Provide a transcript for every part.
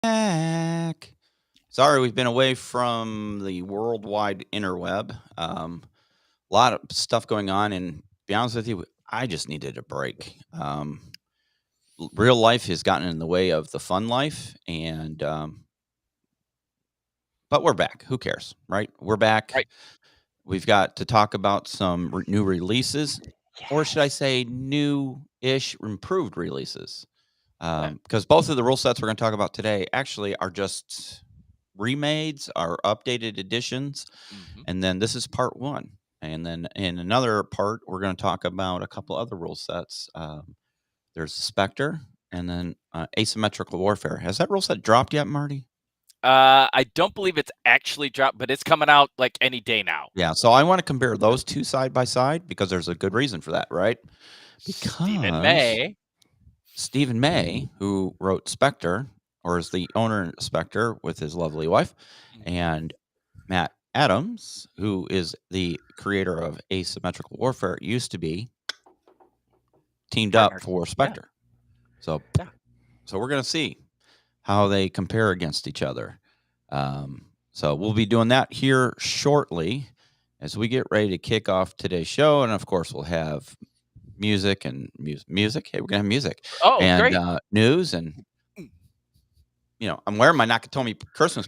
back. Sorry, we've been away from the worldwide interweb. A lot of stuff going on, and to be honest with you, I just needed a break. Real life has gotten in the way of the fun life, and but we're back. Who cares, right? We're back. Right. We've got to talk about some new releases, or should I say, new-ish, improved releases. Because both of the rule sets we're going to talk about today actually are just remades, are updated editions, and then this is part one. And then in another part, we're going to talk about a couple other rule sets. There's Spectre, and then asymmetrical warfare. Has that rule set dropped yet, Marty? I don't believe it's actually dropped, but it's coming out like any day now. Yeah, so I want to compare those two side by side because there's a good reason for that, right? Because Stephen May, who wrote Spectre, or is the owner of Spectre with his lovely wife, and Matt Adams, who is the creator of asymmetrical warfare, used to be teamed up for Spectre. Yeah. So we're going to see how they compare against each other. So we'll be doing that here shortly as we get ready to kick off today's show. And of course, we'll have music and music. Hey, we're going to have music. Oh, and great. News. And, I'm wearing my Nakatomi Christmas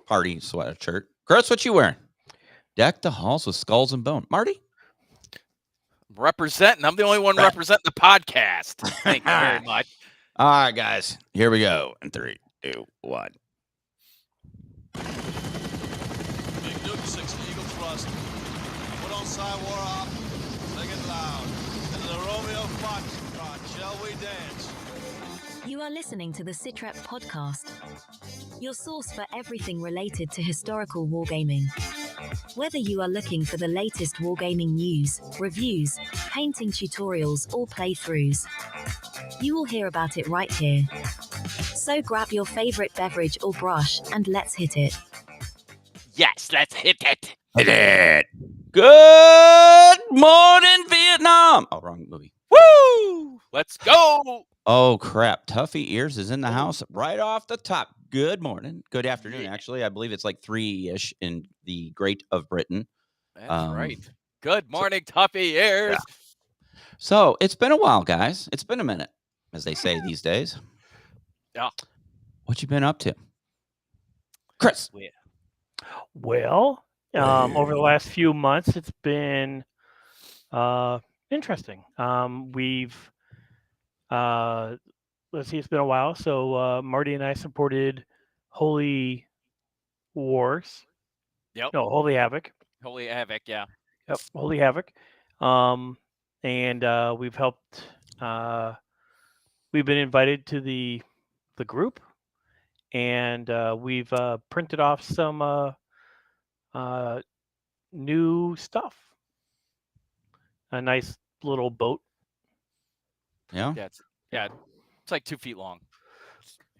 party sweatshirt. Chris, what you wearing? Deck the halls with skulls and bone. Marty? Representing. I'm the only one representing the podcast. Thank you very much. All right, guys. Here we go. In 3, 2, 1. Big Duke 6 Eagle Thrust. Put on side war up. Sing it loud. Into the Romeo Foxtrot. Shall we dance? You are listening to the SITREP podcast, your source for everything related to historical wargaming. Whether you are looking for the latest wargaming news, reviews, painting tutorials, or playthroughs, you will hear about it right here. So grab your favorite beverage or brush and let's hit it. Yes, let's hit it. Hit it. Good morning, Vietnam. Oh, wrong movie. Woo! Let's go. Oh, crap. Tuffy Ears is in the house right off the top. Good morning. Good afternoon, actually. I believe it's like 3-ish in the Great of Britain. That's right. Good morning, Tuffy Ears. Yeah. So it's been a while, guys. It's been a minute, as they say these days. Yeah. What you been up to? Chris? Well, over the last few months, it's been interesting. We've let's see, it's been a while. So Marty and I supported Holy Wars. Yep. No, Holy Havoc. Holy Havoc, yeah. Yep, Holy Havoc. And we've helped. We've been invited to the group, and we've printed off some new stuff. A nice little boat. Yeah. It's like 2 feet long.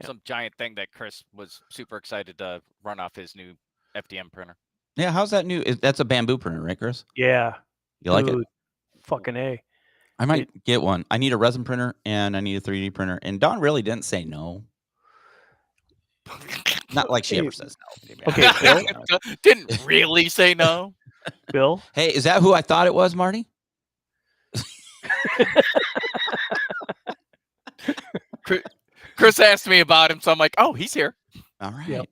Some giant thing that Chris was super excited to run off his new FDM printer. Yeah, how's that new? That's a bamboo printer, right, Chris? Yeah. You like it? Fucking A. I might get one. I need a resin printer and I need a 3D printer. And Dawn really didn't say no. Not like she ever says no. Okay, Bill. Didn't really say no. Bill? Hey, is that who I thought it was, Marty? Chris asked me about him, so I'm like, oh, he's here. All right. Yep.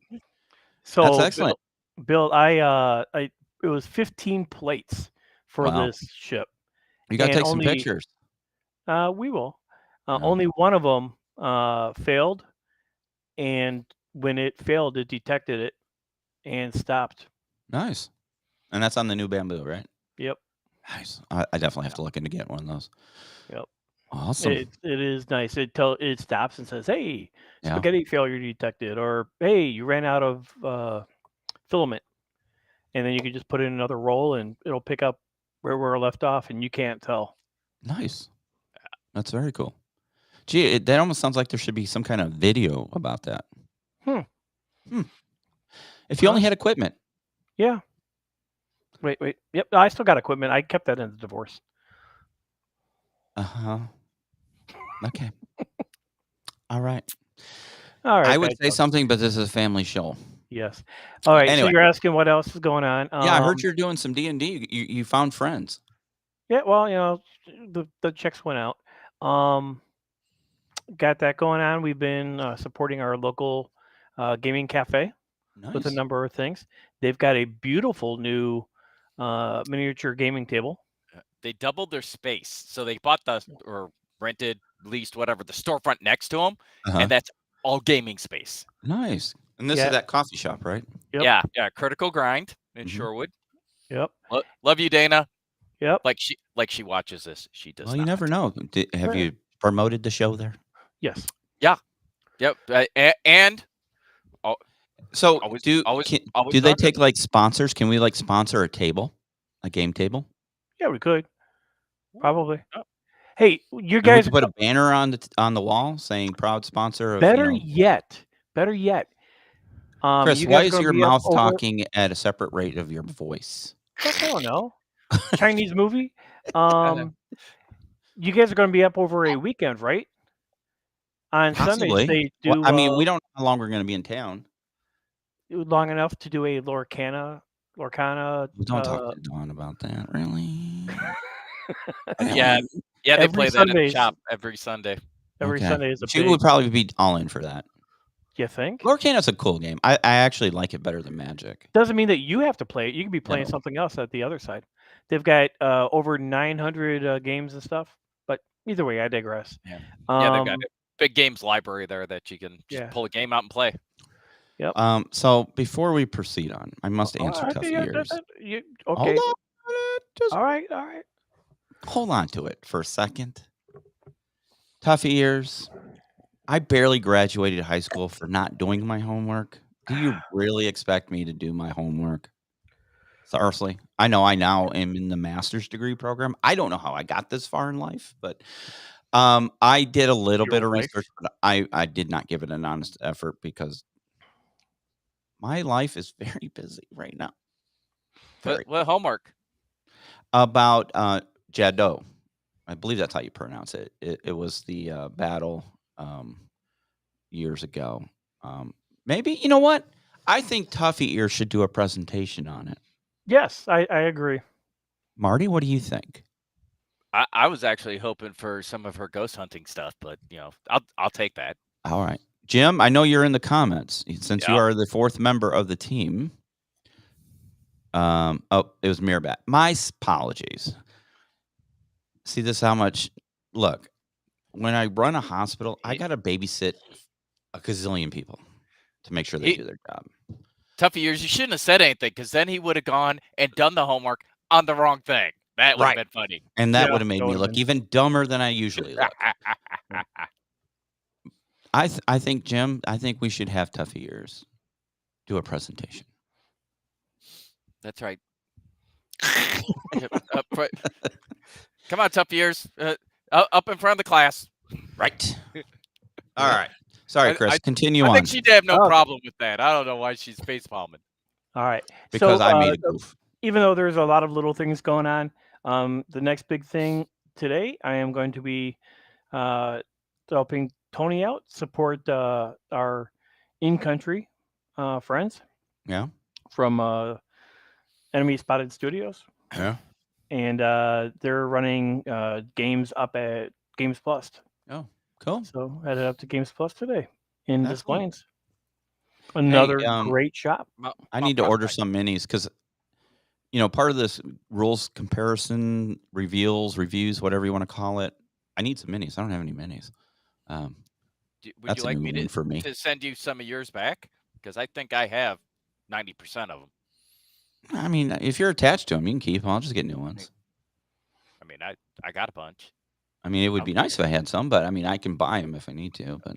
So that's excellent. Bill, it was 15 plates for this ship. You got to take some pictures. We will. Only one of them failed, and when it failed, it detected it and stopped. Nice. And that's on the new bamboo, right? Yep. Nice. I definitely have to look into getting one of those. Yep. Awesome. It is nice. It stops and says, "Hey, spaghetti failure detected," or "Hey, you ran out of filament," and then you can just put in another roll, and it'll pick up where we're left off, and you can't tell. Nice. That's very cool. Gee, that almost sounds like there should be some kind of video about that. If you only had equipment. Yeah. Wait. Yep, I still got equipment. I kept that in the divorce. Uh-huh. Okay. All right. All right. I would bad say joke. something, but this is a family show. Yes. All right. So Anyway. you're asking what else is going on? Yeah, I heard you're doing some D&D. You found friends. Yeah. Well, the checks went out. Got that going on. We've been supporting our local gaming cafe with a Nice. number of things. They've got a beautiful new miniature gaming table. They doubled their space, so they bought or rented, leased, whatever, the storefront next to them, and that's all gaming space. Nice. And this is that coffee shop, right? Yep. Yeah. Critical Grind in Shorewood. Yep. Love you, Dana. Yep. Like she watches this. She does. Well, you never know. Have you promoted the show there? Yes. Yeah. Yep. And so always do they take like sponsors? Can we like sponsor a table, a game table? Yeah, we could probably. Hey, you And guys we could put a banner on the wall saying "proud sponsor of." Better yet. Chris, you why guys is gonna your be up mouth over- talking at a separate rate of your voice? I don't know. Chinese movie. You guys are going to be up over a weekend, right? On Possibly. Sundays they do. Well, I mean, we don't know how long we're going to be in town. Long enough to do a Lorcana. We don't talk to Dawn about that, really. Yeah, they play that in the shop every Sunday. Every Sunday is a She would probably be all in for that. You think? Lorcana's a cool game. I actually like it better than Magic. Doesn't mean that you have to play it. You can be playing something else at the other side. They've got over 900 games and stuff. But either way, I digress. Yeah, they've got a big games library there that you can just pull a game out and play. Yep. So before we proceed on, I must answer Tough Ears. Okay. Hold on. All right. Hold on to it for a second. Tough Ears. I barely graduated high school for not doing my homework. Do you really expect me to do my homework? Seriously, I know I now am in the master's degree program. I don't know how I got this far in life, but I did a little bit of research, but I did not give it an honest effort because my life is very busy right now. What homework? About Jadot. I believe that's how you pronounce it. It was the battle years ago. Maybe, you know what? I think Tuffy Ear should do a presentation on it. Yes, I agree. Marty, what do you think? I was actually hoping for some of her ghost hunting stuff, but I'll take that. All right. Jim, I know you're in the comments since you are the fourth member of the team. It was Mirbat. My apologies. See, this is how much. Look, when I run a hospital, I got to babysit a gazillion people to make sure they do their job. Tough Ears, you shouldn't have said anything because then he would have gone and done the homework on the wrong thing. That would have been funny. And that would have made me look even dumber than I usually look. I think, Jim, we should have Tough Ears do a presentation. That's right. Come on, Tough Ears. Up in front of the class. Right. All right. Sorry, Chris. Continue on. I think she'd have no problem with that. I don't know why she's face palming. All right. Because I made a goof. Even though there's a lot of little things going on, the next big thing today, I am going to be helping Tony out, support our in-country friends. Yeah. From Enemy Spotted Studios. Yeah. And they're running games up at Games Plus. Oh, cool. So headed up to Games Plus today in Des Plaines. Cool. Another great shop. I need to order some minis because, part of this rules comparison, reviews, whatever you want to call it. I need some minis. I don't have any minis. Would you like me to send you some of yours back? Because I think I have 90% of them. I mean, if you're attached to them, you can keep them. I'll just get new ones. I mean, I got a bunch. I mean, it would be nice if I had some, but I mean, I can buy them if I need to. But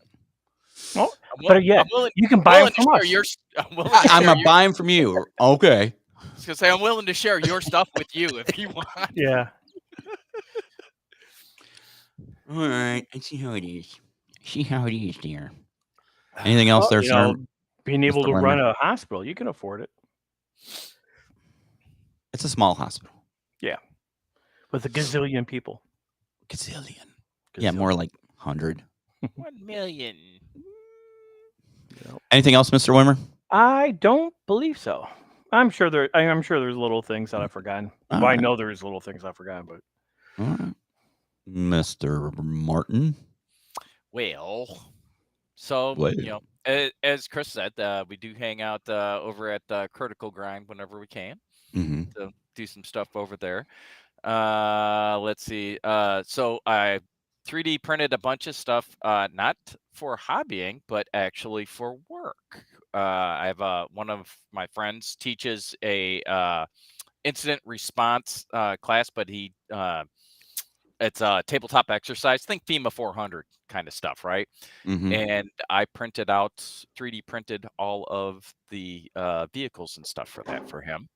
better yet, you can buy them from us. I'm gonna buy them from you. Okay. I was gonna say I'm willing to share your stuff with you if you want. Yeah. All right. Let's see how it is. Dear. Anything else there, sir? Being able to run a hospital, you can afford it. It's a small hospital. Yeah. With a gazillion people. Gazillion. Yeah, more like 100. 1 million. Yep. Anything else, Mr. Wimmer? I don't believe so. I'm sure there's little things that I've forgotten. All Well, I right. know there's little things I've forgotten, but All right. Mr. Martin. Well, so Well. as Chris said, we do hang out over at Critical Grind whenever we can. Mm-hmm. To do some stuff over there. Let's see. So I 3D printed a bunch of stuff, not for hobbying, but actually for work. I have one of my friends teaches a incident response class, but it's a tabletop exercise. Think FEMA 400 kind of stuff, right? Mm-hmm. And I printed out 3D printed all of the vehicles and stuff for that for him.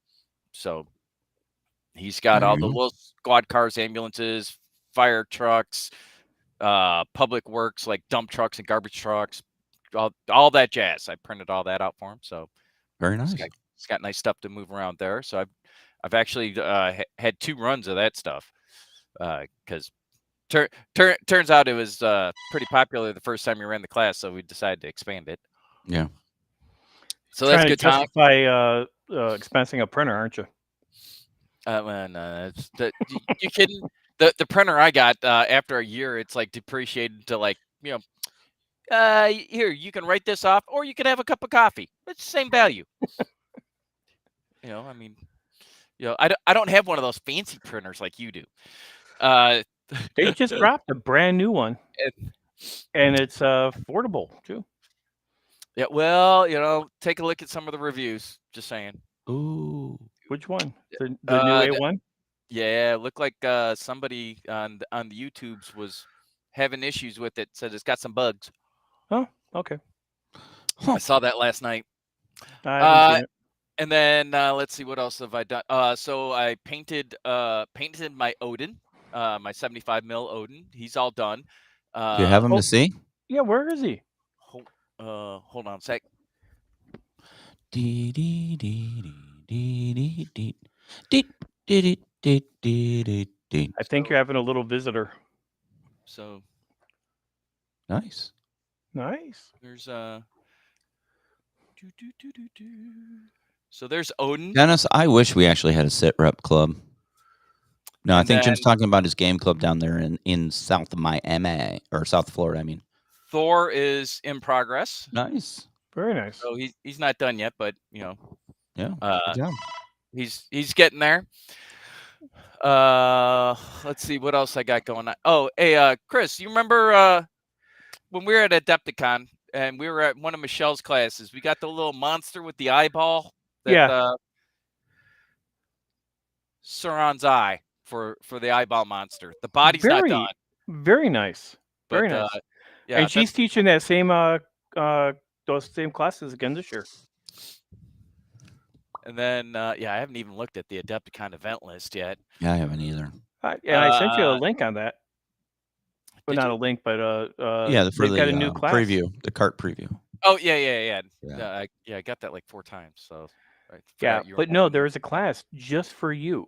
So he's got all the little squad cars, ambulances, fire trucks, public works like dump trucks and garbage trucks, all that jazz. I printed all that out for him. So Very nice. He's got nice stuff to move around there. So I've actually had 2 runs of that stuff because turns out it was pretty popular the first time we ran the class, so we decided to expand it. Yeah. So that's good time. Justify expensing a printer, aren't you? You kidding? The printer I got after a year, it's like depreciated to like here you can write this off, or you can have a cup of coffee. It's the same value. I mean, I don't have one of those fancy printers like you do. They just dropped a brand new one, and it's affordable too. Yeah, well, take a look at some of the reviews. Just saying. Ooh. Which one? The new A1? Yeah, it looked like somebody on the YouTubes was having issues with it. Said it's got some bugs. Oh, okay. I saw that last night. I haven't seen it. And then let's see, what else have I done? So I painted my Odin, my 75 mil Odin. He's all done. Do you have him to see? Yeah, where is he? Hold on a sec. I think you're having a little visitor. So nice. There's So there's Odin. Dennis, I wish we actually had a SITREP club. No, I think Jim's talking about his game club down there in South Miami or South Florida. I mean, Thor is in progress. Nice, very nice. So he's not done yet, but yeah, good job. He's getting there. Let's see what else I got going on. Oh, hey, Chris, you remember when we were at Adepticon and we were at one of Michelle's classes? We got the little monster with the eyeball. Sauron's eye for the eyeball monster. The body's not done. Very nice. Very nice. Yeah, and she's teaching that same those same classes again this year. And then I haven't even looked at the Adepticon event list yet. Yeah, I haven't either. And I sent you a link on that. Well, not a link, but for the got a new class preview, the cart preview. Oh yeah. I got that like 4 times. So but no, there is a class just for you.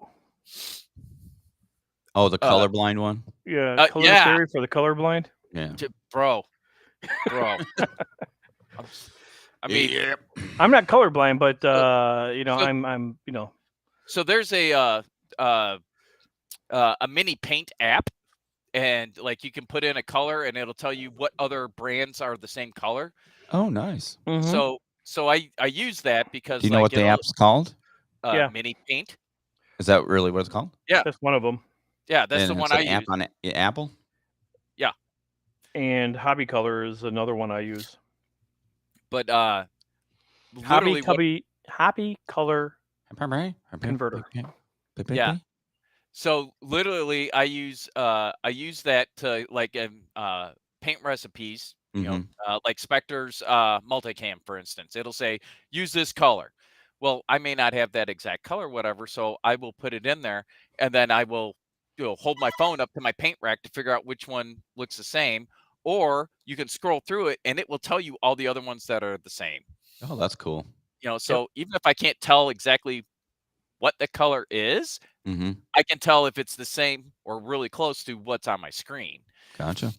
Oh, the colorblind one. Yeah, color theory for the colorblind. Yeah, bro. I mean, I'm not colorblind, but I'm So there's a mini paint app, and like you can put in a color, and it'll tell you what other brands are the same color. Oh, nice. Mm-hmm. So I use that because. Do you know what the app's called? Mini paint. Is that really what it's called? Yeah, that's one of them. Yeah, that's the one I use. App on Apple. Yeah, and Hobby Color is another one I use. But Hobby Color Converter. Yeah. So literally, I use that to like paint recipes. You know, like Spectre's multicam, for instance. It'll say use this color. Well, I may not have that exact color, whatever. So I will put it in there, and then I will hold my phone up to my paint rack to figure out which one looks the same. Or you can scroll through it, and it will tell you all the other ones that are the same. Oh, that's cool. So even if I can't tell exactly what the color is, I can tell if it's the same or really close to what's on my screen. Gotcha.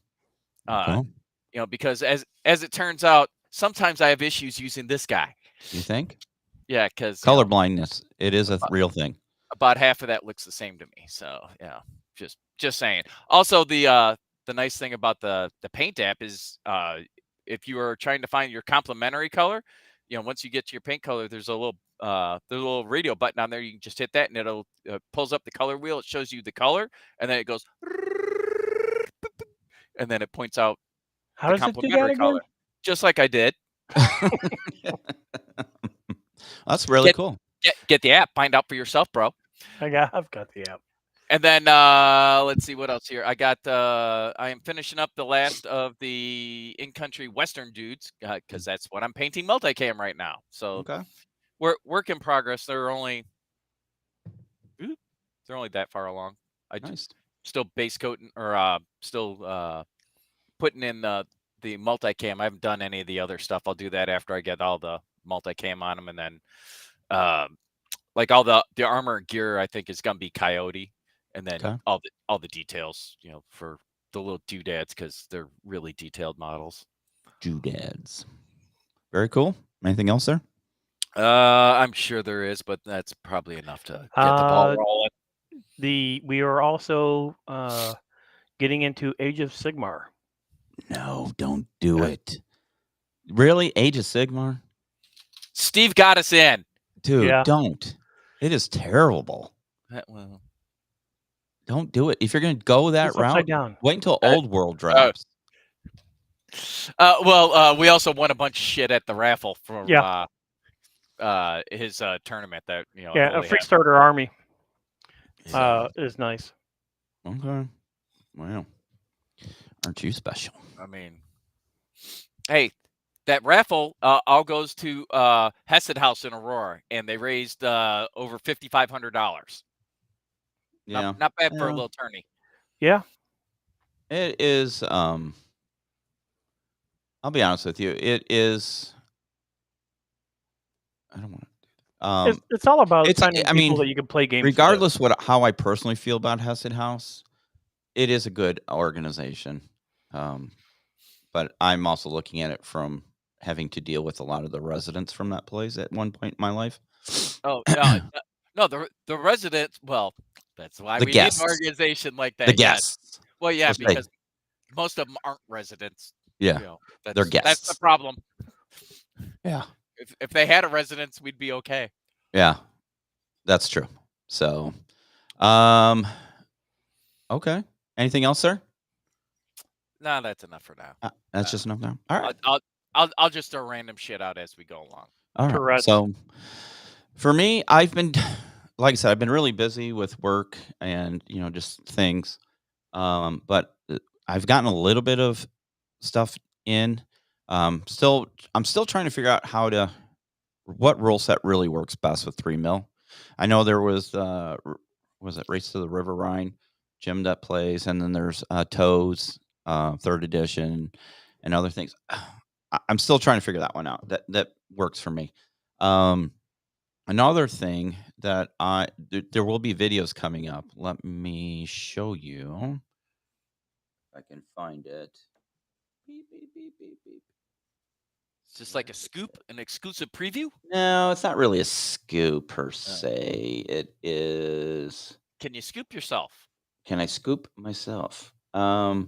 Because as it turns out, sometimes I have issues using this guy. You think? Yeah, because Color blindness, it is a real thing. About half of that looks the same to me. So yeah, just saying. Also, the nice thing about the paint app is if you are trying to find your complementary color, once you get to your paint color, there's a little radio button on there. You can just hit that, and it'll pulls up the color wheel. It shows you the color, and then it goes, and then it points out How the does it do that complementary again? color, just like I did. That's really cool. Get the app. Find out for yourself, bro. I've got the app. And then let's see what else here. I am finishing up the last of the in-country Western dudes because that's what I'm painting multicam right now. So Okay. work in progress. They're only that far along. Nice. Still base coating or still putting in the multicam. I haven't done any of the other stuff. I'll do that after I get all the multicam on them, and then like all the armor and gear, I think is gonna be Coyote, and then all the details, for the little doodads because they're really detailed models. Doodads. Very cool. Anything else there? I'm sure there is, but that's probably enough to get the ball rolling. We are also getting into Age of Sigmar. No, don't do it. Really? Age of Sigmar? Steve got us in. Dude, don't. It is terrible. Well, don't do it. If you're going to go that route, wait until Old World drops. We also won a bunch of shit at the raffle from his tournament that a free starter army is nice. Okay. Wow. Aren't you special? I mean, hey, that raffle all goes to Hesed House in Aurora, and they raised over $5,500. Yeah, not bad for a little tourney. Yeah, it is. I'll be honest with you. It is. I don't want to. It's all about finding people that you can play games. Regardless how I personally feel about Hesed House, it is a good organization. But I'm also looking at it from having to deal with a lot of the residents from that place at one point in my life. Oh no, the residents. Well, that's why we need an organization like that. The guests. Yes. Well, yeah, because most of them aren't residents. Yeah, they're guests. That's the problem. Yeah. If they had a residence, we'd be okay. Yeah, that's true. So, okay. Anything else, sir? No, that's enough for now. That's just enough now. All right. I'll just throw random shit out as we go along. All right. Correct. So, for me, I've been, like I said, I've been really busy with work and just things. But I've gotten a little bit of stuff in. I'm still trying to figure out what rule set really works best with 3 mil. I know there was it Race to the River Rhine, Jim that plays, and then there's Toes, 3rd edition, and other things. I'm still trying to figure that one out. That works for me. Another thing that there will be videos coming up. Let me show you if I can find it. Beep, beep, beep, beep, beep. It's just like a scoop, an exclusive preview? No, it's not really a scoop per se. It is. Can you scoop yourself? Can I scoop myself? I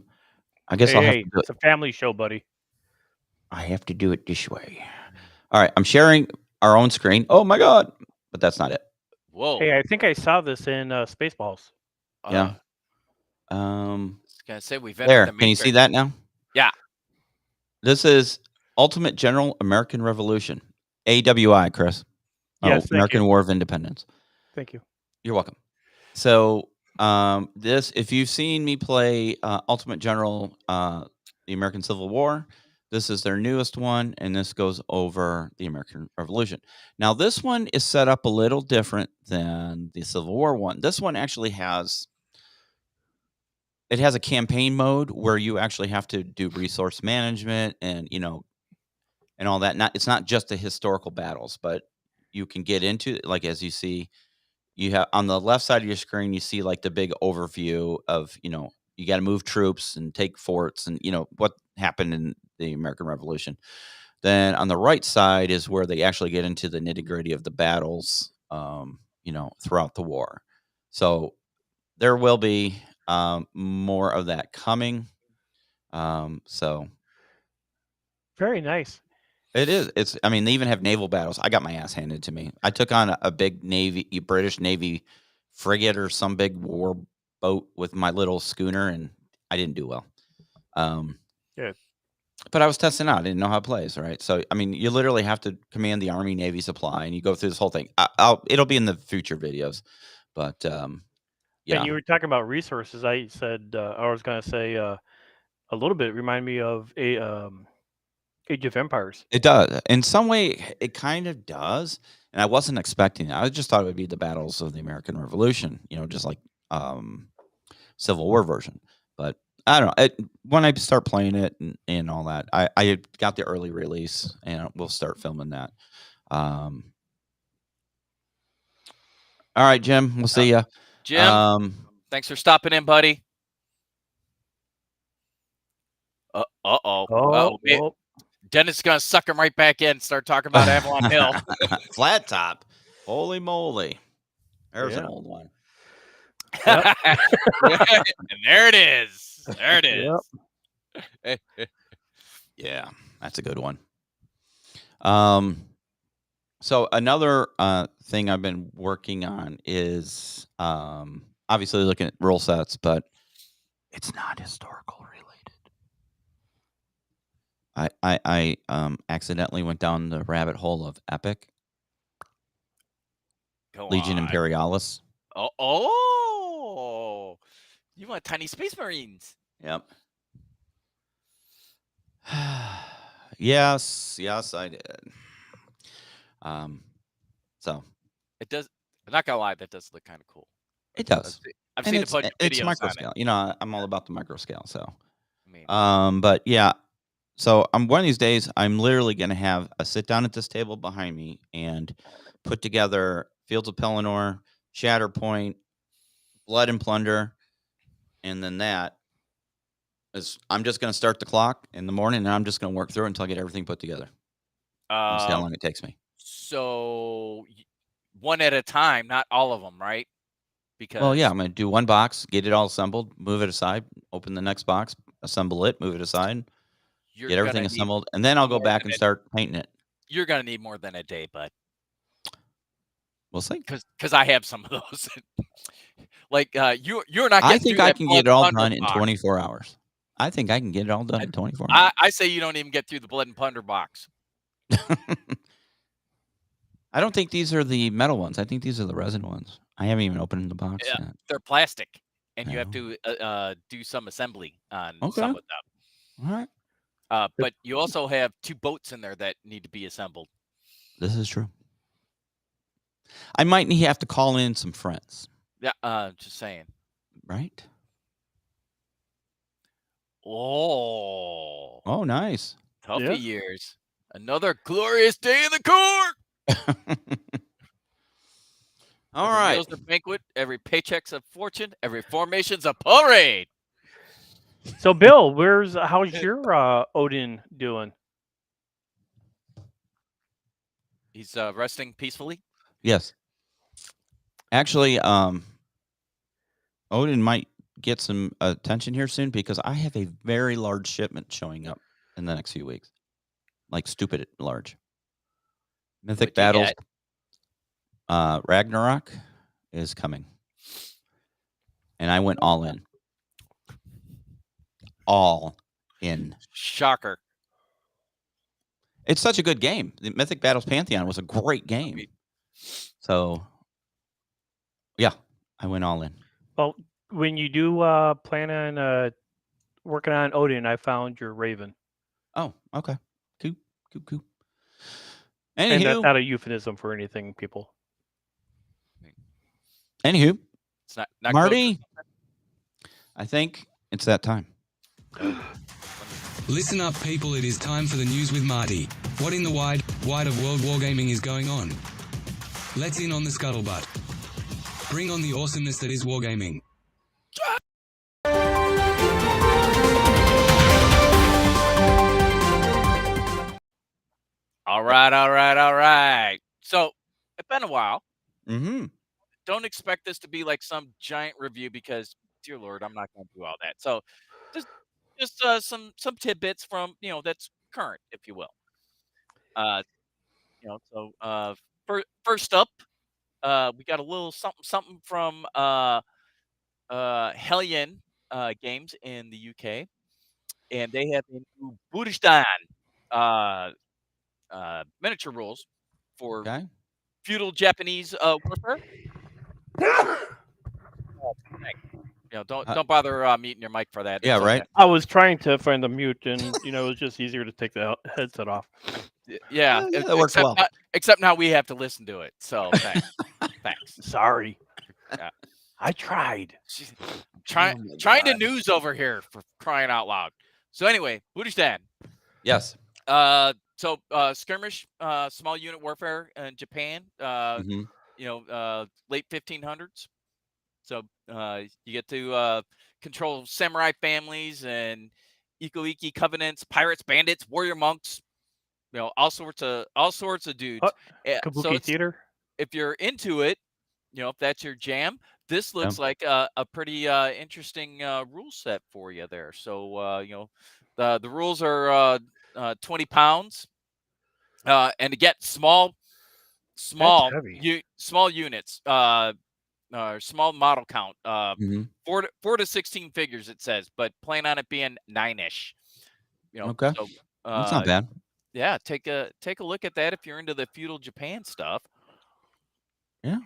guess I'll have to do it's a family show, buddy. I have to do it this way. All right, I'm sharing our own screen. Oh my god! But that's not it. Whoa! Hey, I think I saw this in Spaceballs. Yeah. I was gonna say we've there. Can you see that now? Yeah. This is Ultimate General American Revolution, AWI, Chris. Yes, American War of Independence. Thank you. You're welcome. So, if you've seen me play Ultimate General, the American Civil War, this is their newest one, and this goes over the American Revolution. Now, this one is set up a little different than the Civil War one. This one actually has a campaign mode where you actually have to do resource management and and all that. It's not just the historical battles, but you can get into, like, as you see, you have on the left side of your screen, you see like the big overview of, you got to move troops and take forts and, what happened in the American Revolution. Then on the right side is where they actually get into the nitty-gritty of the battles, throughout the war. So there will be more of that coming. So very nice. it is. They even have naval battles. I got my ass handed to me. I took on a big British Navy frigate or some big war boat with my little schooner, and I didn't do well. Yeah. But I was testing out. I didn't know how it plays, right? So, you literally have to command the Army Navy supply, and you go through this whole thing. It'll be in the future videos, but yeah. And you were talking about resources. I said I was going to say a little bit remind me of Age of Empires. It does. In some way, it kind of does, and I wasn't expecting it. I just thought it would be the battles of the American Revolution, just like Civil War version. But I don't know. When I start playing it and all that, I got the early release, and we'll start filming that. All right, Jim. We'll see you. Jim, thanks for stopping in, buddy. Oh, Dennis is going to suck him right back in and start talking about Avalon Hill. Flat top. Holy moly. There's an old one. Yep. And there it is. There it is. Yep. Yeah, that's a good one. So another thing I've been working on is obviously looking at rule sets, but it's not historical related. I accidentally went down the rabbit hole of Epic. Legion Imperialis. Oh, you want tiny space marines? Yep. Yes, I did. So it does. I'm not gonna lie, that does look kind of cool. It does. I've seen a bunch of videos. It's micro scale. On it. I'm all about the micro scale. So, but yeah. So one of these days, I'm literally going to have a sit down at this table behind me and put together Fields of Pelennor, Shatterpoint, Blood and Plunder, and then that is I'm just going to start the clock in the morning, and I'm just going to work through it until I get everything put together. And see how long it takes me. So one at a time, not all of them, right? Because I'm going to do one box, get it all assembled, move it aside, open the next box, assemble it, move it aside. Get everything assembled, and then I'll go back and start painting it. You're going to need more than a day, bud. We'll see. Because I have some of those. Like, you're not getting I think I can get it all done in 24 hours. I think I can get it all done in 24 hours. I say you don't even get through the Blood and Plunder box. I don't think these are the metal ones. I think these are the resin ones. I haven't even opened the box yet. They're plastic, and you have to do some assembly on some of them. All right. But you also have 2 boats in there that need to be assembled. This is true. I might have to call in some friends. Yeah, just saying. Right? Oh, nice. Toughy years. Another glorious day in the Corps. All right. Every meal's a banquet. Every paycheck's a fortune. Every formation's a parade. So, Bill, how's your Odin doing? He's resting peacefully. Yes. Actually, Odin might get some attention here soon because I have a very large shipment showing up in the next few weeks. Like stupid large. Mythic Battles Ragnarok is coming. And I went all in. All in. Shocker. It's such a good game. The Mythic Battles Pantheon was a great game. So, yeah, I went all in. Well, when you do plan on working on Odin, I found your Raven. Oh, okay. Cool. And that's not a euphemism for anything, people. Anywho, it's not Marty, I think it's that time. Listen up, people. It is time for the news with Marty. What in the wide of world wargaming is going on? Let's in on the scuttlebutt. Bring on the awesomeness that is wargaming. All right. So it's been a while. Mm-hmm. Don't expect this to be like some giant review because, dear Lord, I'm not going to do all that. So just some tidbits from that's current, if you will. Uh, first up, we got a little something from Hellion Games in the UK, and they have a new Budistan uh, miniature rules for Okay. feudal Japanese warfare. Thanks. Don't bother muting your mic for that. Yeah, It's okay. right. I was trying to find the mute, and it was just easier to take the headset off. Yeah, Yeah, that works well. Except now we have to listen to it. So thanks. Sorry. Yeah. I tried. Trying to news over here for crying out loud. So anyway, Budistan. Yes. Skirmish, small unit warfare in Japan. Late 1500s. So you get to control samurai families and Iko-Iki covenants, pirates, bandits, warrior monks. All sorts of dudes. Kabuki theater. If you're into it, if that's your jam, this looks like a pretty interesting rule set for you there. So the rules are 20 pounds, and to get small units, small model count, 4 to 16 figures it says, but plan on it being 9-ish. Okay. So that's not bad. Yeah, take a look at that if you're into the feudal Japan stuff. Yeah.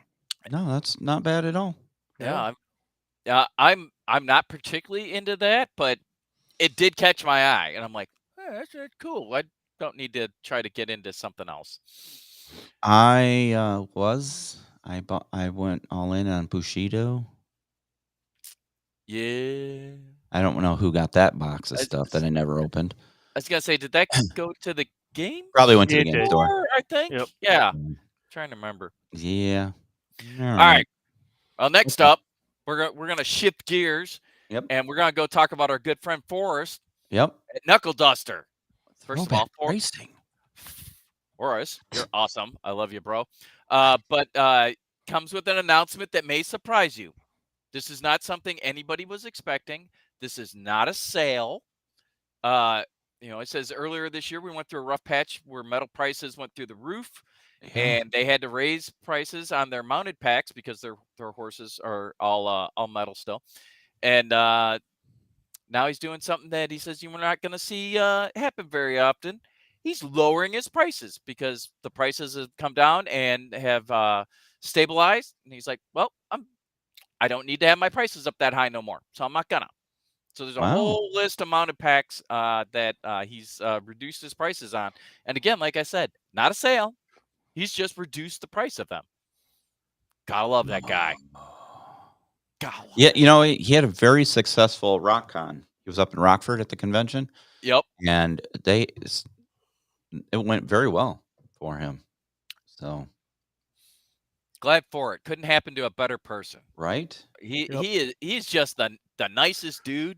No, that's not bad at all. Yeah. I'm not particularly into that, but it did catch my eye, and I'm like, hey, that's cool. I don't need to try to get into something else. I went all in on Bushido. Yeah. I don't know who got that box of stuff that I never opened. I was gonna say, did that go to the game? Probably went to the game store. I think. Yep. Yeah. Trying to remember. Yeah. All right. Well, next up, we're gonna shift gears. Yep. And we're gonna go talk about our good friend Forrest. Yep. Knuckle Duster. First of all, racing. Forrest, you're awesome. I love you, bro. But comes with an announcement that may surprise you. This is not something anybody was expecting. This is not a sale. It says earlier this year we went through a rough patch where metal prices went through the roof, and they had to raise prices on their mounted packs because their horses are all metal still. And now he's doing something that he says you're not going to see happen very often. He's lowering his prices because the prices have come down and have stabilized. And he's like, well, I don't need to have my prices up that high no more, so I'm not gonna. So there's a whole list of mounted packs that he's reduced his prices on. And again, like I said, not a sale. He's just reduced the price of them. Gotta love that guy. Yeah, he had a very successful RockCon. He was up in Rockford at the convention. Yep. And it went very well for him. So glad for it. Couldn't happen to a better person. Right? He's just the nicest dude.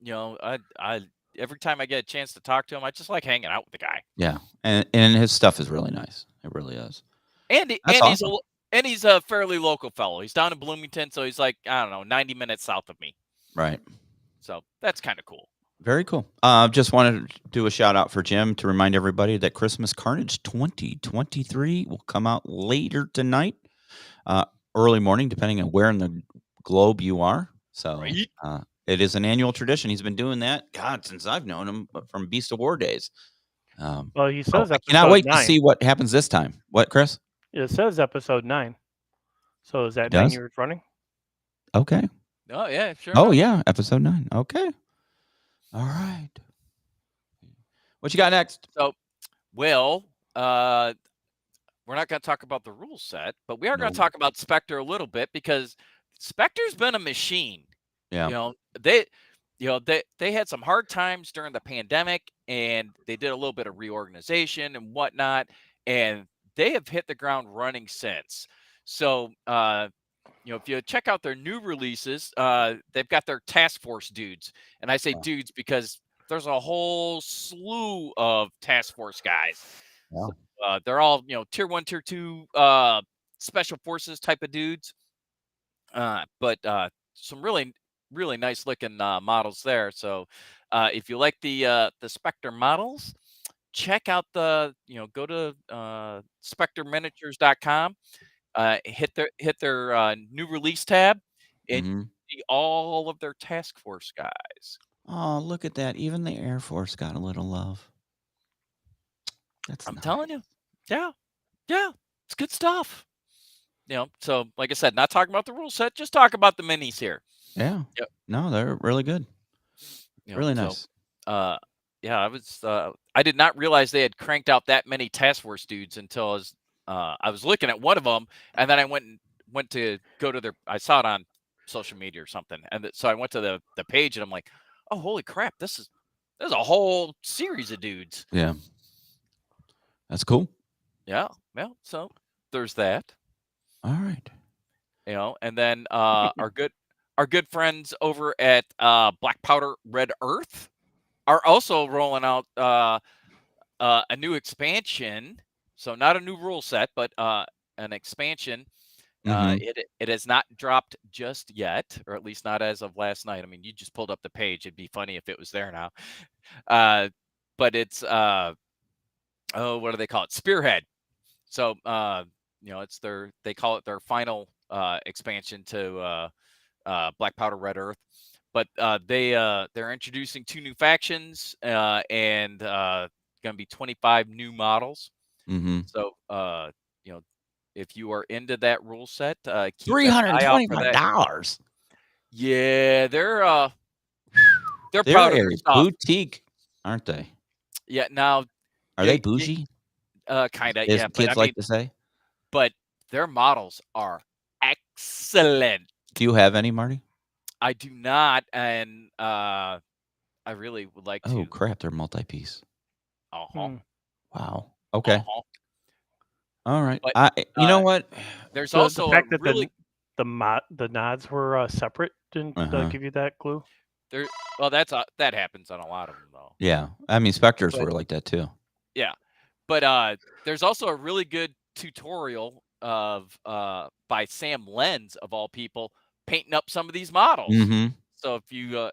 I every time I get a chance to talk to him, I just like hanging out with the guy. Yeah. And his stuff is really nice. It really is. And he's a fairly local fellow. He's down in Bloomington, so he's like, I don't know, 90 minutes south of me. Right. So that's kind of cool. Very cool. Just wanted to do a shout out for Jim to remind everybody that Christmas Carnage 2023 will come out later tonight, early morning, depending on where in the globe you are. So it is an annual tradition. He's been doing that, since I've known him, from Beast of War days. Well, he says I cannot wait to see what happens this time. What, Chris? It says episode 9. So is that 9 years running? Okay. Oh, yeah, sure. Oh, yeah, episode 9. Okay. All right. What you got next? So, we're not going to talk about the rule set, but we are going to talk about Spectre a little bit because Spectre's been a machine. Yeah. They had some hard times during the pandemic, and they did a little bit of reorganization and whatnot, and they have hit the ground running since. So, if you check out their new releases, they've got their task force dudes. And I say dudes because there's a whole slew of task force guys. Yeah. So, they're all tier 1, tier 2 special forces type of dudes. But some really nice looking models there. So if you like the Spectre models, check out go to spectreminiatures.com, hit their new release tab, and Mm-hmm. see all of their task force guys. Oh, look at that! Even the Air Force got a little love. That's I'm nice. telling you, yeah, it's good stuff. So like I said, not talking about the rule set, just talk about the minis here. Yeah. Yep. No, they're really good. Really nice. So, yeah, I did not realize they had cranked out that many task force dudes until I was looking at one of them, and then I went to go to I saw it on social media or something, and so I went to the page, and I'm like, oh, holy crap, there's a whole series of dudes. Yeah. That's cool. Yeah. So there's that. All right. And then our good friends over at Black Powder Red Earth are also rolling out a new expansion. So not a new rule set, but an expansion. Mm-hmm. It has not dropped just yet, or at least not as of last night. I mean, you just pulled up the page. It'd be funny if it was there now. But it's what do they call it? Spearhead. So it's they call it their final expansion to Black Powder Red Earth. But they're introducing 2 new factions and going to be 25 new models. Mm-hmm. So if you are into that rule set, keep an eye out for that. $325. Yeah, they're proud of their stuff. Boutique, aren't they? Yeah. Now, Are they bougie? Kind of. As Yeah. kids like to say. But their models are excellent. Do you have any, Marty? I do not, and I really would like to. Oh crap! They're multi-piece. Wow. Okay. All right. But, you know what? There's the also fact a that really the nods were separate didn't give you that clue. well. That happens on a lot of them though. Yeah, I mean Spectres were like that too. Yeah, but there's also a really good tutorial of by Sam Lenz of all people painting up some of these models. Mm-hmm. So if you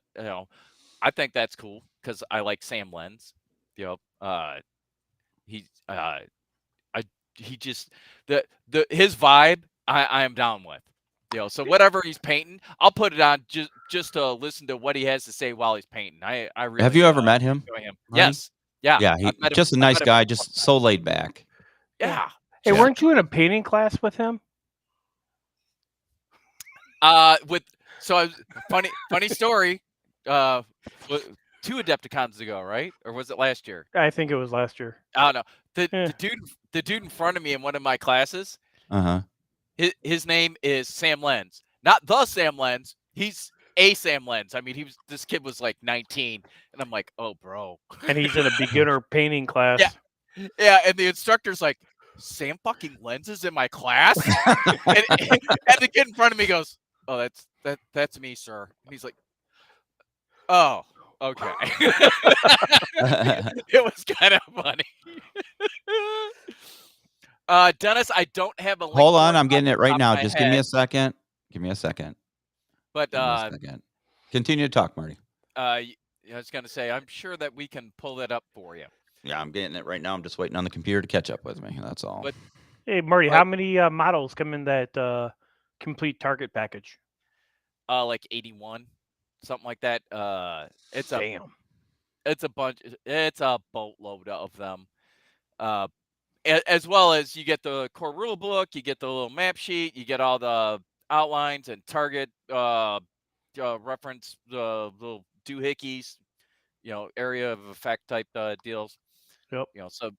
I think that's cool because I like Sam Lenz. He just his vibe I am down with. So whatever he's painting, I'll put it on just to listen to what he has to say while he's painting. I really have you ever met him? Enjoy him. Marty? Yes. Yeah. Yeah. He's just a nice guy, just so laid back. Yeah. Hey, weren't you in a painting class with him? Funny story. 2 Adepticons ago, right? Or was it last year? I think it was last year. I don't know. The dude in front of me in one of my classes. His name is Sam Lenz, not the Sam Lenz. He's a Sam Lenz. I mean, this kid was like 19, and I'm like, oh, bro. And he's in a beginner painting class. Yeah. And the instructor's like, Sam fucking Lenz is in my class, and the kid in front of me goes, oh, that's me, sir. And he's like, oh, okay. It was kind of funny. Dennis, I don't have a link. Hold on, I'm getting it right now. Just give me a second. But continue to talk, Marty. I was going to say, I'm sure that we can pull that up for you. Yeah, I'm getting it right now. I'm just waiting on the computer to catch up with me. That's all. Hey, Marty, how many models come in that complete target package? Like 81, something like that. It's a bunch. It's a boatload of them. As well as you get the core rule book, you get the little map sheet, you get all the outlines and target reference, the little doohickeys, area of effect type deals. Yep. So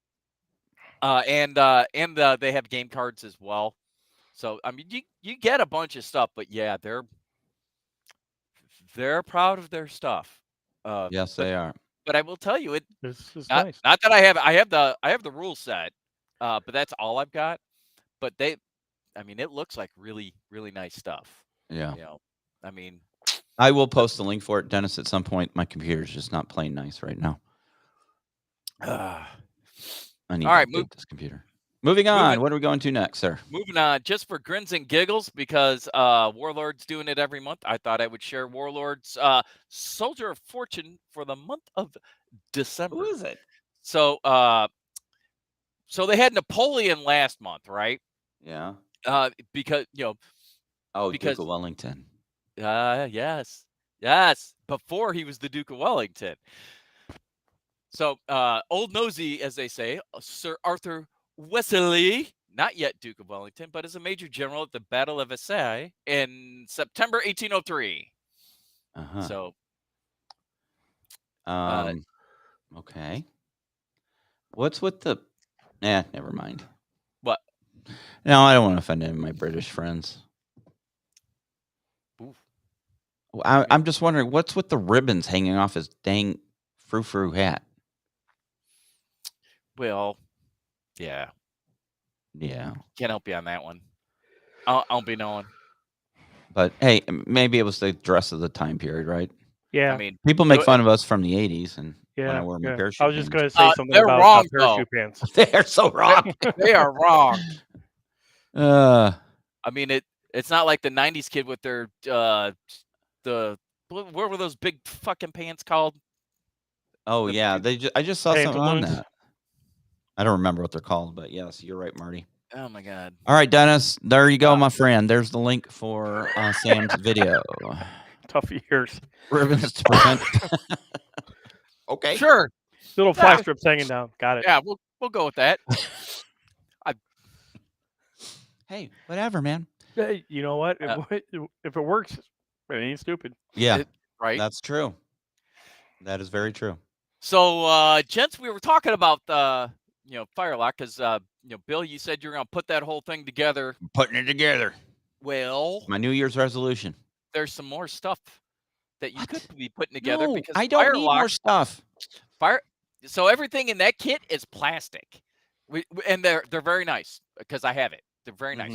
and they have game cards as well. So I mean, you get a bunch of stuff, but yeah, they're proud of their stuff. Yes, they are. But I will tell you, This is nice. Not that I have the rule set, but that's all I've got. But it looks like really, really nice stuff. Yeah. I mean, I will post a link for it, Dennis, at some point. My computer's just not playing nice right now. I need All to right, update this computer. Moving on. What are we going to next, sir? Moving on, just for grins and giggles, because Warlord's doing it every month, I thought I would share Warlord's Soldier of Fortune for the month of December. Who is it? So, so they had Napoleon last month, right? Yeah. Because Duke of Wellington. Yes, before he was the Duke of Wellington. So, Old Nosy, as they say, Sir Arthur Wesley, not yet Duke of Wellington, but as a major general at the Battle of Versailles in September 1803. So, okay. What's with the? Never mind. What? No, I don't want to offend any of my British friends. Oof. I'm just wondering what's with the ribbons hanging off his dang frou-frou hat. Well, yeah. Can't help you on that one. I'll be knowing. But hey, maybe it was the dress of the time period, right? Yeah. I mean, people make fun of us from the 80s, and when I wear my parachute I was just going to pants. say something they're about wrong, parachute pants. They're so wrong. They are wrong. I mean, it's not like the 90s kid with their what were those big fucking pants called? Oh yeah, I just saw something on Pantaloons? that. I don't remember what they're called, but yes, you're right, Marty. Oh my god. All right, Dennis, there you go, my friend. There's the link for Sam's video. Tough years. Ribbons to prevent. Okay. Sure. Little fly strips hanging down. Got it. Yeah, we'll go with that. Hey, whatever, man. Hey, you know what? If it works, it ain't stupid. Yeah, right. That's true. That is very true. So, gents, we were talking about Firelock because Bill, you said you're gonna put that whole thing together. I'm putting it together. Well, My New Year's resolution. There's some more stuff that you could be putting together because I don't need more stuff. So everything in that kit is plastic, and they're very nice because I have it. They're very nice.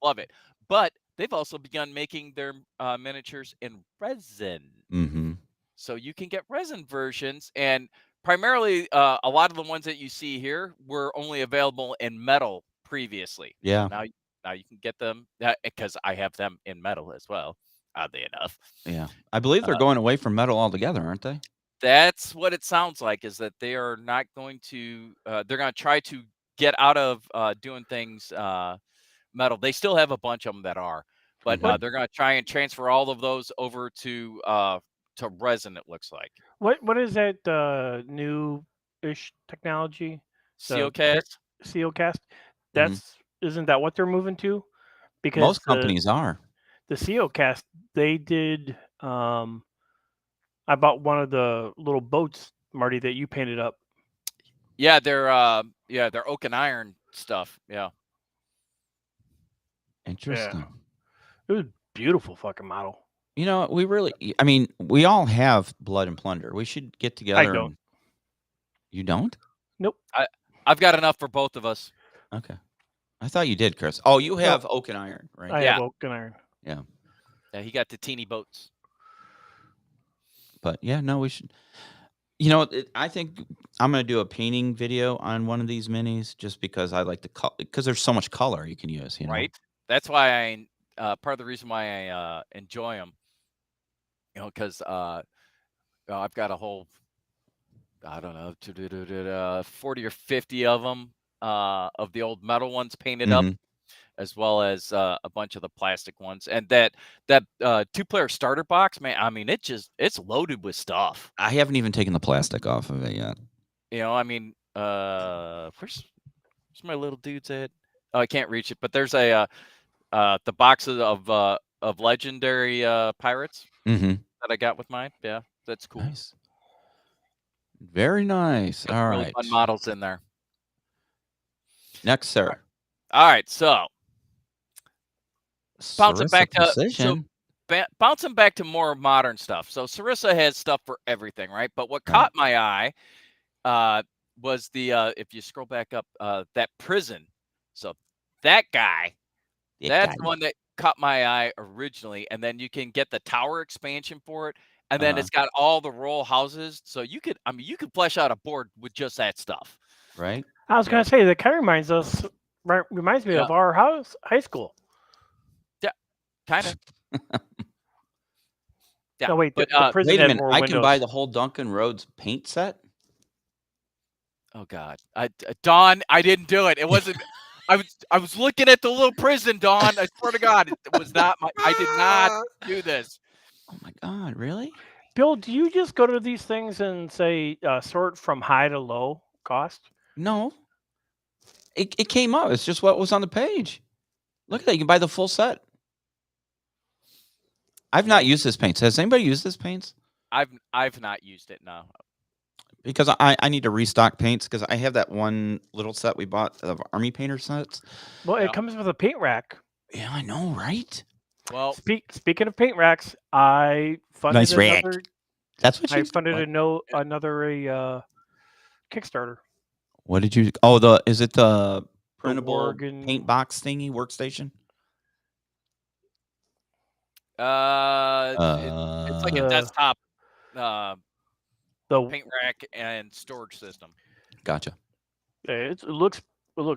Love it. But they've also begun making their miniatures in resin. Mm-hmm. So you can get resin versions, and primarily a lot of the ones that you see here were only available in metal previously. Yeah. Now you can get them because I have them in metal as well, oddly enough. Yeah. I believe they're going away from metal altogether, aren't they? That's what it sounds like, is that they are not going to they're going to try to get out of doing things metal. They still have a bunch of them that are, but they're going to try and transfer all of those over to resin, it looks like. What is that new-ish technology? Sealcast? Sealcast? Isn't that what they're moving to? Because most companies are. The Sealcast, they did I bought one of the little boats, Marty, that you painted up. Yeah, they're oak and iron stuff. Yeah. Interesting. Yeah. It was a beautiful fucking model. We we all have Blood and Plunder. We should get together. I don't. You don't? Nope. I've got enough for both of us. Okay. I thought you did, Chris. Oh, you have oak and iron, right? I have oak and iron. Yeah. Yeah, he got the teeny boats. But yeah, no, we should. I think I'm going to do a painting video on one of these minis just because I like the because there's so much color you can use. Right. That's why part of the reason why I enjoy them. Because I've got a whole, I don't know, 40 or 50 of them of the old metal ones painted up, as well as a bunch of the plastic ones. And that 2-player starter box, man, I mean, it's loaded with stuff. I haven't even taken the plastic off of it yet. Where's my little dude's at? Oh, I can't reach it, but there's the boxes of legendary pirates that I got with mine. Yeah, that's cool. Nice. Very nice. All really right. fun models in there. Next, sir. All right, so bouncing back to more modern stuff. So Sarissa has stuff for everything, right? But what caught my eye was the if you scroll back up, that prison. So that guy, that's the one that caught my eye originally, and then you can get the tower expansion for it, and then it's got all the royal houses. So you could flesh out a board with just that stuff, right? I was going to say that kind of reminds me of our high school. Yeah, kind of. Yeah. No, wait, but the prison wait a had minute. more I windows. can buy the whole Duncan Rhodes paint set? Oh God, Don, I didn't do it. It wasn't. I was looking at the little prison, Don. I swear to God, it was not my. I did not do this. Oh my God, really? Bill, do you just go to these things and say sort from high to low cost? No. It came up. It's just what was on the page. Look at that. You can buy the full set. I've not used this paint. Has anybody used this paints? I've not used it, no. Because I need to restock paints because I have that one little set we bought of army painter sets. Well, it comes with a paint rack. Yeah, I know, right? Well, speaking of paint racks, I funded Nice rack. another. That's what I you funded another Kickstarter. What did you? Oh, is it the printable paint box thingy workstation? It's like a desktop the paint rack and storage system. Gotcha. It looks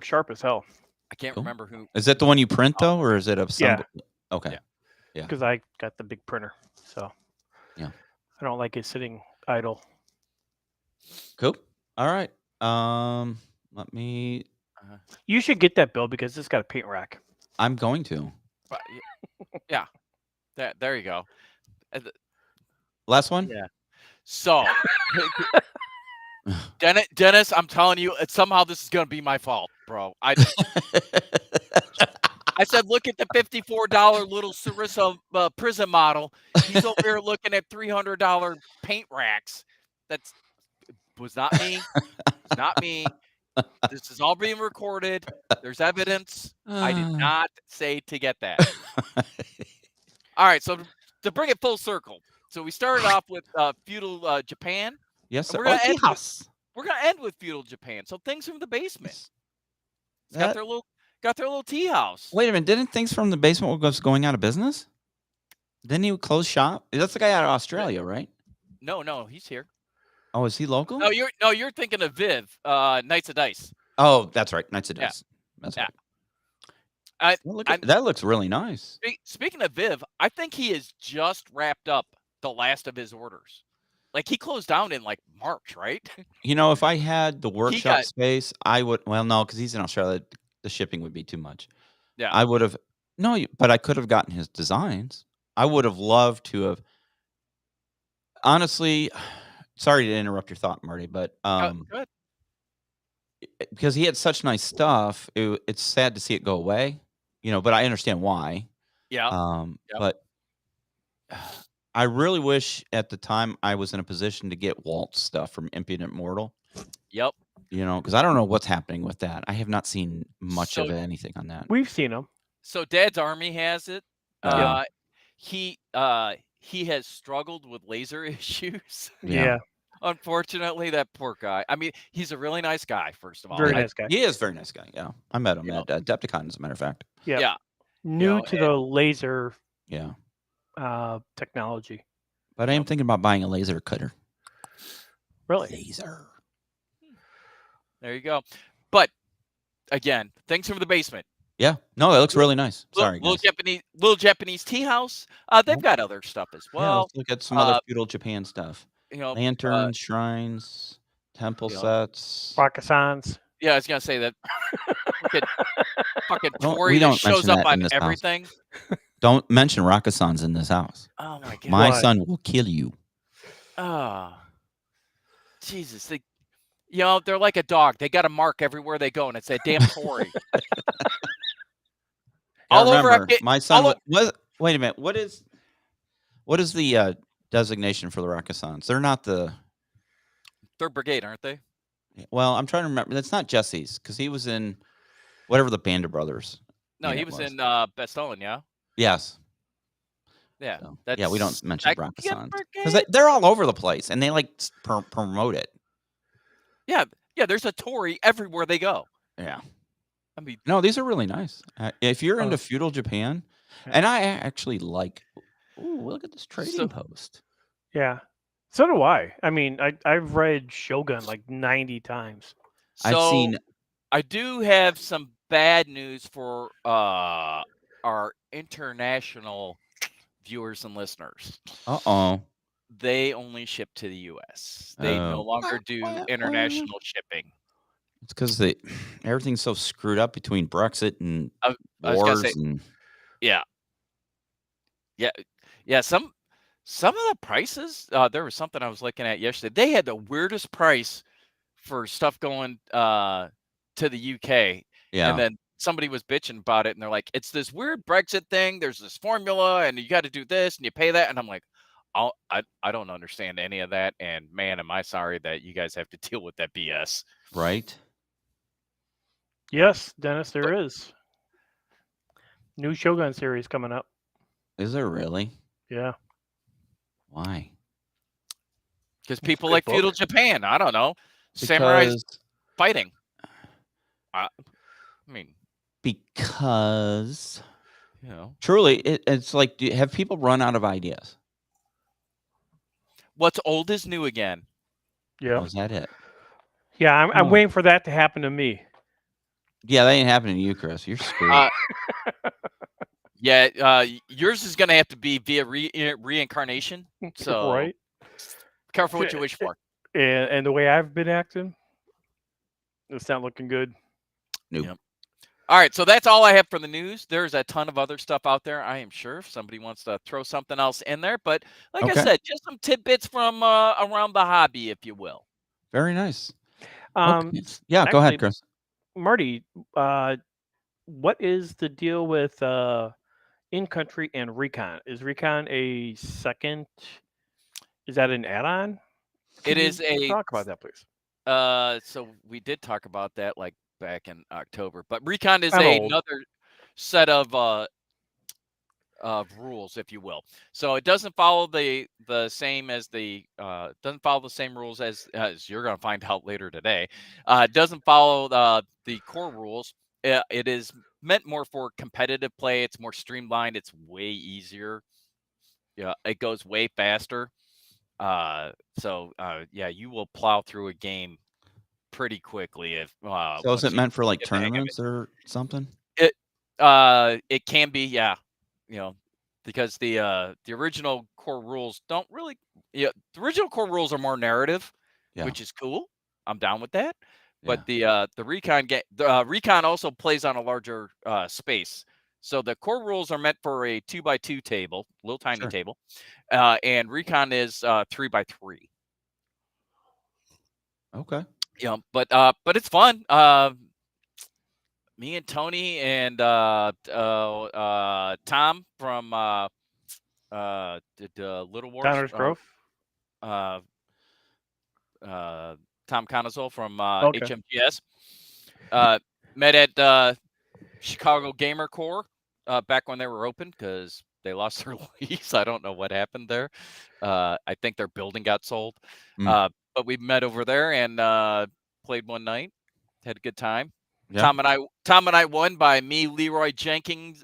sharp as hell. I can't remember who. Is that the one you print though, or is it a? Yeah. Okay. Yeah. Because I got the big printer, so yeah, I don't like it sitting idle. Cool. All right. Let me. You should get that, Bill, because it's got a paint rack. I'm going to. Yeah. There you go. Last one. Yeah. So, Dennis, I'm telling you, somehow this is gonna be my fault, bro. I said, look at the $54 little Sarissa Prism model. He's over here looking at $300 paint racks. Was not me. It's not me. This is all being recorded. There's evidence. I did not say to get that. All right, so to bring it full circle. So we started off with feudal Japan. Yes, we're gonna end with feudal Japan. So things from the basement. It's got their little tea house. Wait a minute! Didn't things from the basement was going out of business? Didn't he close shop? That's the guy out of Australia, right? No, he's here. Oh, is he local? No, you're thinking of Viv, Knights of Dice. Oh, that's right, Knights of Dice. Yeah. That's right. That looks really nice. Speaking of Viv, I think he has just wrapped up the last of his orders. Like he closed down in like March, right? You know, if I had the workshop space, I would. Well, no, because he's in Australia, the shipping would be too much. Yeah, I would have. No, but I could have gotten his designs. I would have loved to have. Honestly, sorry to interrupt your thought, Marty, but good. Because he had such nice stuff, it's sad to see it go away. You know, but I understand why. Yeah. But I really wish at the time I was in a position to get Walt's stuff from Impudent Mortal. Yep. You know, because I don't know what's happening with that. I have not seen much of anything on that. We've seen them. So Dad's Army has it. He has struggled with laser issues. Yeah. Unfortunately, that poor guy. I mean, he's a really nice guy, first of all. Very nice guy. He is a very nice guy, yeah. I met him at Adepticon, as a matter of fact. Yeah. New to the laser technology. But I am thinking about buying a laser cutter. Really? Laser. There you go. But, again, things from the basement. Yeah. No, it looks really nice. Sorry, little Japanese tea house. They've got other stuff as well. Yeah, let's look at some other feudal Japan stuff. You know, lanterns, shrines, temple sets, Rakasans. Yeah, I was gonna say that. Fucking we don't shows up on everything. House. Don't mention Rakasans in this house. Oh my God! My son will kill you. Oh, Jesus! They're like a dog. They got a mark everywhere they go, and it's that damn Tory. All over. My son. Wait a minute. What is the designation for the Rakasans? They're not the 3rd Brigade, aren't they? Well, I'm trying to remember. That's not Jesse's because he was in whatever the Band of Brothers. No, he was in Bastogne, yeah? Yes. Yeah. So, we don't mention Rakasans because they're all over the place and they promote it. Yeah. Yeah, there's a Tory everywhere they go. Yeah. I mean, no, these are really nice. If you're into feudal Japan, and I actually like. Ooh, look at this trading post. Yeah, so do I. I mean, I've read Shogun like 90 times. I've seen I do have some bad news for our international viewers and listeners. Uh-oh. They only ship to the U.S. They no longer do international shipping. It's because everything's so screwed up between Brexit and I was gonna say, wars and yeah. Some of the prices. There was something I was looking at yesterday. They had the weirdest price for stuff going to the UK, and then somebody was bitching about it, and they're like, "It's this weird Brexit thing. There's this formula, and you got to do this, and you pay that." And I'm like, I don't understand any of that. And man, am I sorry that you guys have to deal with that BS. right? Yes, Dennis, there is. New Shogun series coming up. Is there really? Yeah. Why? Because people like feudal Japan. I don't know. Samurais fighting. I mean, because truly, it's like, have people run out of ideas? What's old is new again. Yeah. Oh, is that it? Yeah, I'm waiting for that to happen to me. Yeah, that ain't happening to you, Chris. You're screwed. Yours is going to have to be via reincarnation. So right. Careful what you wish for. And the way I've been acting, it's not looking good. Nope. Yep. All right, so that's all I have for the news. There's a ton of other stuff out there, I am sure, if somebody wants to throw something else in there. But like I said, just some tidbits from around the hobby, if you will. Very nice. Yeah, actually, go ahead, Chris. Marty, what is the deal with in-country and recon? Is recon a second? Is that an add-on? It is a talk about that, please. So we did talk about that like back in October, but recon is another set of rules, if you will. So it doesn't follow the same as doesn't follow the same rules as you're going to find out later today. It doesn't follow the core rules. It is meant more for competitive play. It's more streamlined. It's way easier. Yeah, it goes way faster. You will plow through a game pretty quickly if so is it meant for like tournaments or something? It can be, yeah. Because the original core rules don't really the original core rules are more narrative, which is cool. I'm down with that. But the recon also plays on a larger space. So the core rules are meant for a 2x2 table, little tiny table. And recon is 3x3. Okay. Yeah, but it's fun. Me and Tony and Tom from Little Wars. Downers Grove. Tom Conazel from HMGS. Met at Chicago Gamer Corps back when they were open because they lost their lease. I don't know what happened there. I think their building got sold. But we met over there and played one night. Had a good time. Yeah. Tom and I won by me, Leroy Jenkins,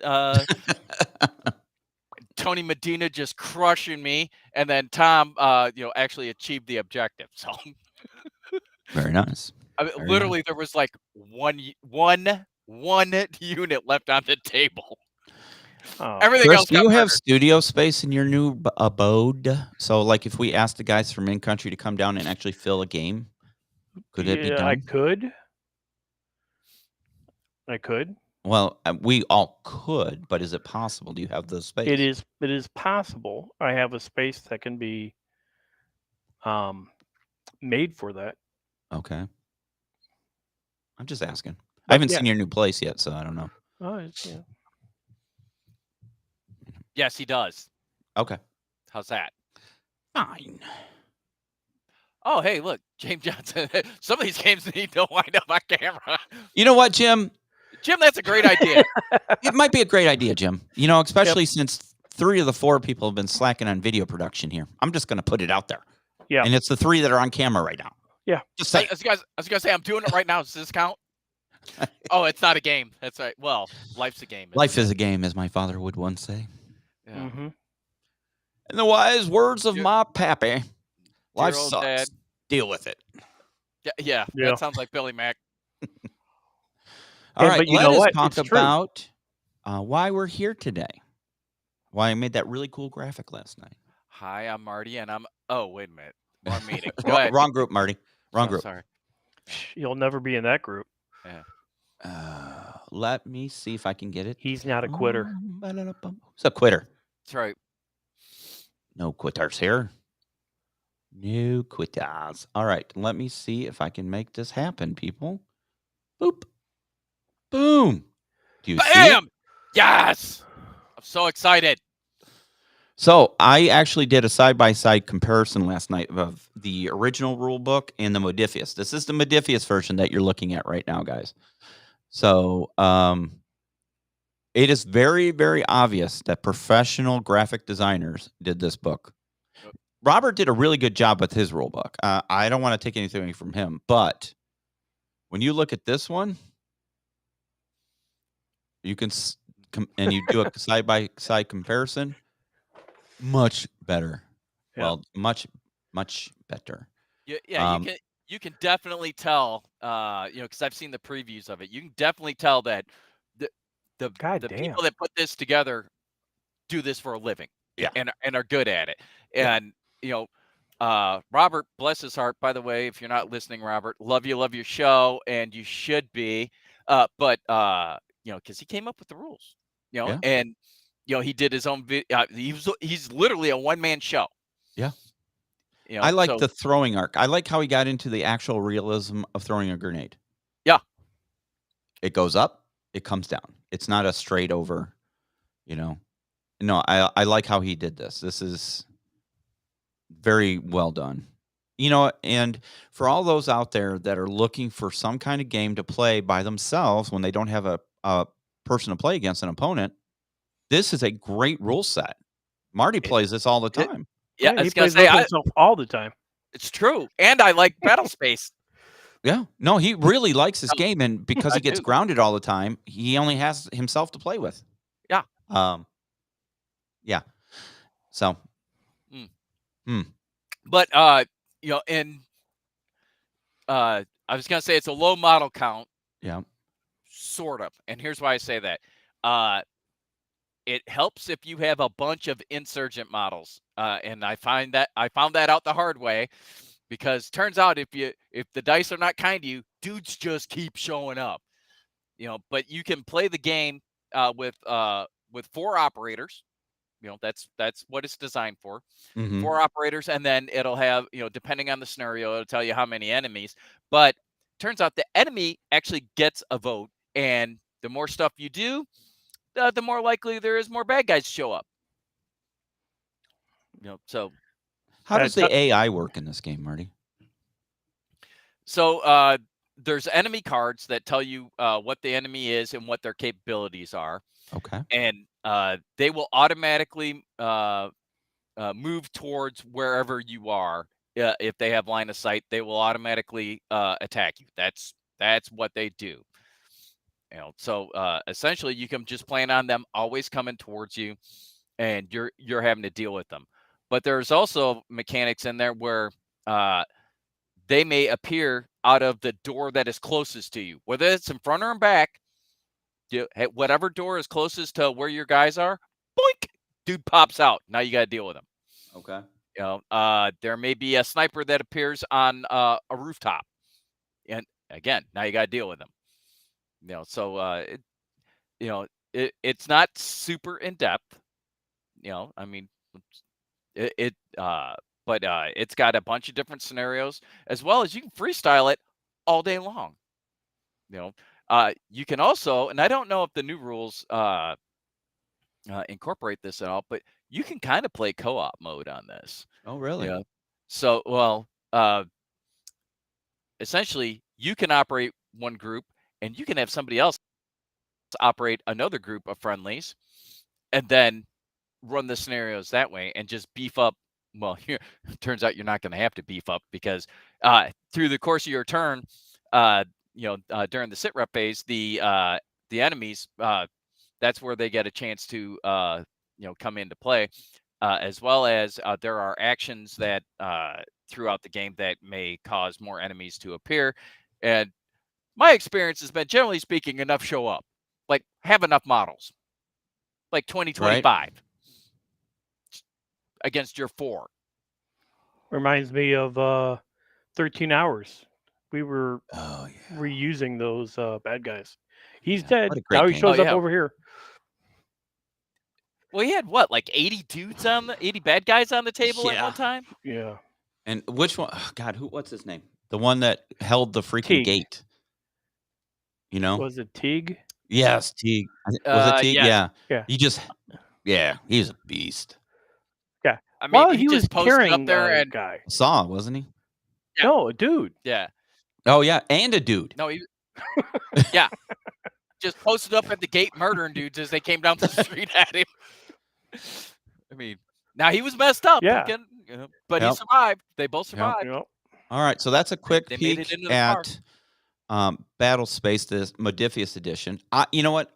Tony Medina just crushing me, and then Tom, actually achieved the objective. So very nice. I mean, literally, there was like one unit left on the table. Everything Chris, else. Do you have studio space in your new abode? So, like, if we asked the guys from in-country to come down and actually fill a game, could it be done? I could. Well, we all could, but is it possible? Do you have the space? It is possible. I have a space that can be made for that. Okay. I'm just asking. I haven't seen your new place yet, so I don't know. Oh, Yes, he does. Okay. How's that? Fine. Oh, hey, look, James Johnson. Some of these games need to wind up on camera. You know what, Jim? Jim, that's a great idea. It might be a great idea, Jim. Especially since 3 of the 4 people have been slacking on video production here. I'm just going to put it out there. Yeah. And it's the 3 that are on camera right now. Yeah. Just say. I was going to say, I'm doing it right now. Does this count? Oh, it's not a game. That's right. Well, life's a game. Life is a game, as my father would once say. Yeah. Mm-hmm. In the wise words of my pappy, life sucks. Dad. Deal with it. Yeah. That sounds like Billy Mack. All right, but you let know us what? talk It's true. about why we're here today. Why I made that really cool graphic last night. Hi, I'm Marty, and I'm. Oh, wait a minute. Wrong meeting. Go ahead. Wrong group, Marty. Wrong group. Sorry. You'll never be in that group. Yeah. Let me see if I can get it. He's not a quitter. Who's a quitter? That's right. No quitters here. No quitters. All right, let me see if I can make this happen, people. Boop. Boom. Do you see it? Bam! Yes! I'm so excited. So I actually did a side-by-side comparison last night of the original rule book and the Modifius. This is the Modifius version that you're looking at right now, guys. So it is very, very obvious that professional graphic designers did this book. Robert did a really good job with his rule book. I don't want to take anything away from him, but when you look at this one, you can and you do a side-by-side comparison. Much better. Yeah. Well, much better. Yeah, you can definitely tell. Because I've seen the previews of it. You can definitely tell that the people that put this together do this for a living. Yeah, and are good at it. Yeah. And Robert, bless his heart. By the way, if you're not listening, Robert, love your show, and you should be. But because he came up with the rules. Yeah. And he did his own video. He's literally a one-man show. Yeah. I like the throwing arc. I like how he got into the actual realism of throwing a grenade. Yeah. It goes up, it comes down. It's not a straight over, No, I like how he did this. This is very well done. And for all those out there that are looking for some kind of game to play by themselves when they don't have a person to play against, an opponent, this is a great rule set. Marty plays this all the time. Yeah, he plays with himself all the time. It's true, and I like Battle Space. Yeah, no, he really likes this game, and because he gets grounded all the time, he only has himself to play with. Yeah. Yeah. So. But and I was gonna say it's a low model count. Yeah. Sort of, and here's why I say that. It helps if you have a bunch of insurgent models, and I found that out the hard way, because turns out if the dice are not kind to you, dudes just keep showing up. But you can play the game with 4 operators. That's what it's designed for. Mm-hmm. 4 operators, and then it'll have, depending on the scenario, it'll tell you how many enemies. But turns out the enemy actually gets a vote, and the more stuff you do, the more likely there is more bad guys show up. So how does the AI work in this game, Marty? So there's enemy cards that tell you what the enemy is and what their capabilities are. Okay. And they will automatically move towards wherever you are. If they have line of sight, they will automatically attack you. That's what they do. So essentially, you can just plan on them always coming towards you, and you're having to deal with them. But there's also mechanics in there where they may appear out of the door that is closest to you, whether it's in front or in back. Whatever door is closest to where your guys are, boink, dude pops out. Now you got to deal with him. Okay. There may be a sniper that appears on a rooftop, and again, now you got to deal with them. So it's not super in depth. I mean, but it's got a bunch of different scenarios, as well as you can freestyle it all day long. You can also, and I don't know if the new rules incorporate this at all, but you can kind of play co-op mode on this. Oh, really? Yeah. So, well, essentially, you can operate one group, and you can have somebody else operate another group of friendlies, and then run the scenarios that way, and just beef up. Well, here turns out you're not going to have to beef up, because through the course of your turn, during the SITREP phase, the enemies, that's where they get a chance to come into play, as well as there are actions that throughout the game that may cause more enemies to appear, and my experience has been, generally speaking, enough show up. Like, have enough models. Like 2025 against your 4. Reminds me of 13 Hours. We were reusing those bad guys. He's dead. What a great Now he game. shows up over here. Well, he had what, like 80 dudes on the 80 bad guys on the table at one time? Yeah. And which one? Oh, God, what's his name? The one that held the freaking Teague. gate. You know? Was it Teague? Yes, Teague. Was it Teague? yes. Yeah. Yeah. He's a beast. Yeah. I mean, Well, he he was just posted carrying up there a and guy. Saw, wasn't he? Yeah. No, a dude. yeah. Oh, yeah, and a dude. No, he yeah. Just posted up at the gate murdering dudes as they came down the street at him. I mean, now he was messed up. Yeah. But he survived. They both survived. Yep. All right, so that's a quick They made peek it into the at Battle Space, this Modifius edition. You know what?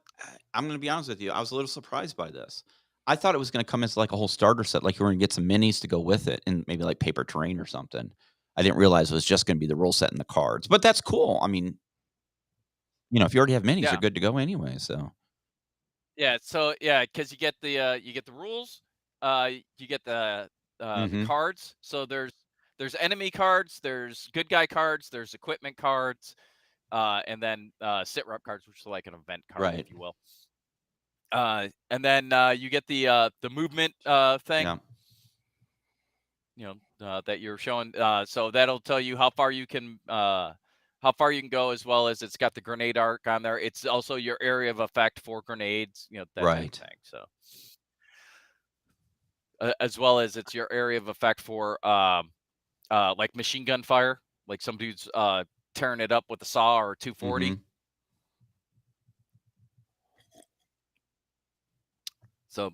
I'm going to be honest with you. I was a little surprised by this. I thought it was going to come as like a whole starter set, like you were going to get some minis to go with it and maybe like paper terrain or something. I didn't realize it was just going to be the rule set and the cards. But that's cool. I mean, if you already have minis, you're good to go anyway. So yeah, because you get the rules, you get the cards. So there's enemy cards, there's good guy cards, there's equipment cards, and then SITREP cards, which is like an event card, if you will. And then you get the movement thing. That you're showing. So that'll tell you how far you can go, as well as it's got the grenade arc on there. It's also your area of effect for grenades, that type of thing. So as well as it's your area of effect for like machine gun fire, like some dude's tearing it up with a saw or 240. So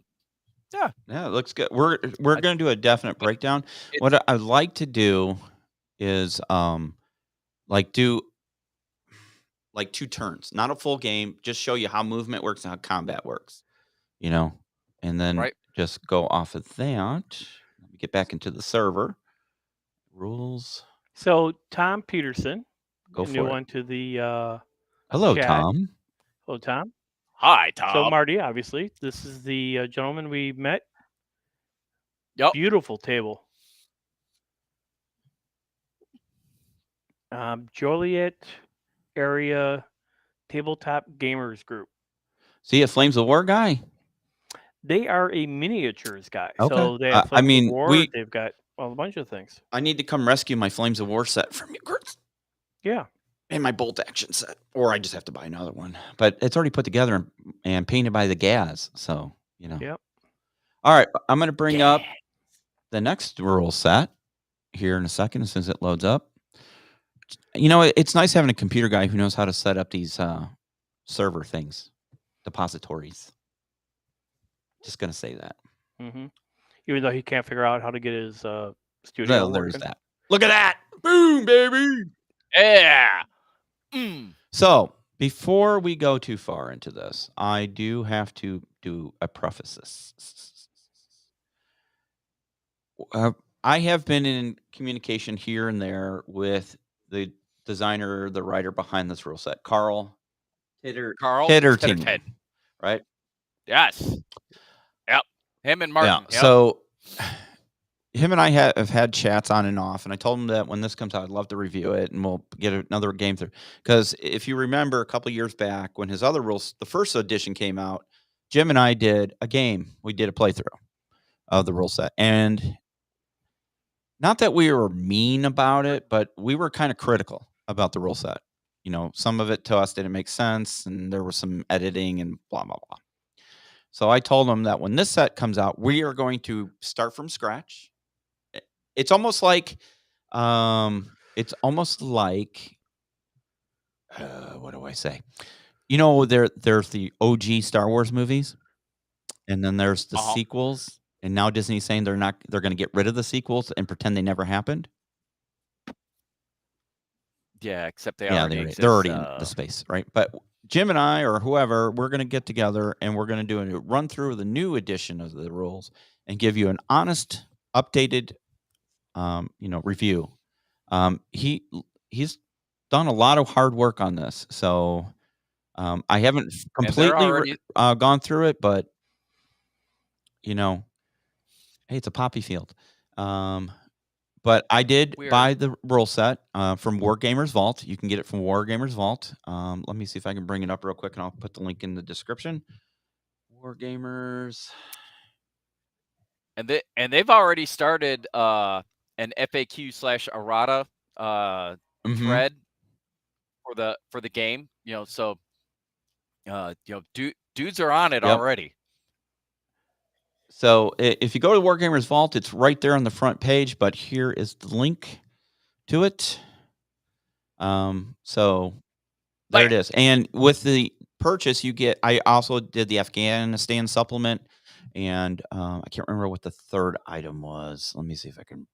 yeah, it looks good. We're going to do a definite breakdown. What I'd like to do is do like 2 turns, not a full game, just show you how movement works and how combat works, and then just go off of that. Let me get back into the server rules. So Tom Peterson, go for new it. one to the hello, chat. Tom. Hello, Tom. Hi, Tom. So Marty, obviously, this is the gentleman we met. Yep. Beautiful table. Joliet area tabletop gamers group. See, a Flames of War guy. They are a miniatures guy. Okay. So they have Flames of War. They've got a bunch of things. I need to come rescue my Flames of War set from you, Kurt. Yeah. And my bolt action set, or I just have to buy another one. But it's already put together and painted by the Gaz, so Yep. All right, I'm going to bring up the next rule set here in a second as soon as it loads up. It's nice having a computer guy who knows how to set up these server things, depositories. Just going to say that. Mm-hmm. Even though he can't figure out how to get his studio. Well, there's that. Look at that! Boom, baby! Yeah. So, before we go too far into this, I do have to do a preface. I have been in communication here and there with the designer, the writer behind this rule set, Carl Titterton, right? Yes. Yep. Him and Martin. Yeah. Yep. So him and I have had chats on and off, and I told him that when this comes out, I'd love to review it, and we'll get another game through. Because if you remember, a couple years back, when his other rules, the first edition came out, Jim and I did a game. We did a playthrough of the rule set, and not that we were mean about it, but we were kind of critical about the rule set. Some of it to us didn't make sense, and there was some editing and blah, blah, blah. So I told him that when this set comes out, we are going to start from scratch. It's almost like, what do I say? There's the OG Star Wars movies, and then there's the sequels. And now Disney's saying they're going to get rid of the sequels and pretend they never happened. Yeah, except they're already in the space, right? But Jim and I, or whoever, we're going to get together and we're going to do a run through of the new edition of the rules and give you an honest, updated, review. He's done a lot of hard work on this. So I haven't completely gone through it, but hey, it's a poppy field. But I did buy the rule set from Wargamers Vault. You can get it from Wargamers Vault. Let me see if I can bring it up real quick, and I'll put the link in the description. Wargamers. And they've already started an FAQ/errata thread for the game. So dudes are on it already. So if you go to Wargamers Vault, it's right there on the front page. But here is the link to it. So there it is. And with the purchase, you get. I also did the Afghanistan supplement. And I can't remember what the third item was. Let me see if I can.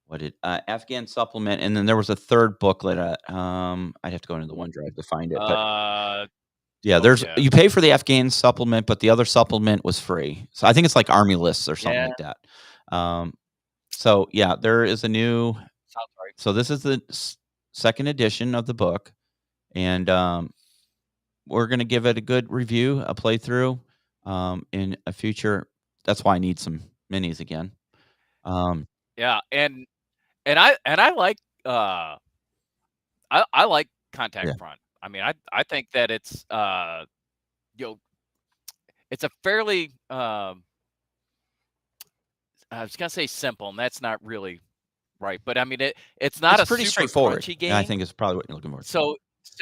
What did Afghan supplement? And then there was a third booklet. I'd have to go into the OneDrive to find it. But you pay for the Afghan supplement, but the other supplement was free. So I think it's like Army lists or something like that. So yeah, there is a new. Sounds right. So this is the second edition of the book, and we're gonna give it a good review, a playthrough. In a future, that's why I need some minis again. Yeah, and I like I like Contact Front. I mean, I think that it's it's a fairly I was gonna say simple, and that's not really right. But I mean, it's not pretty super straightforward crunchy game. I think it's probably what you're looking for. So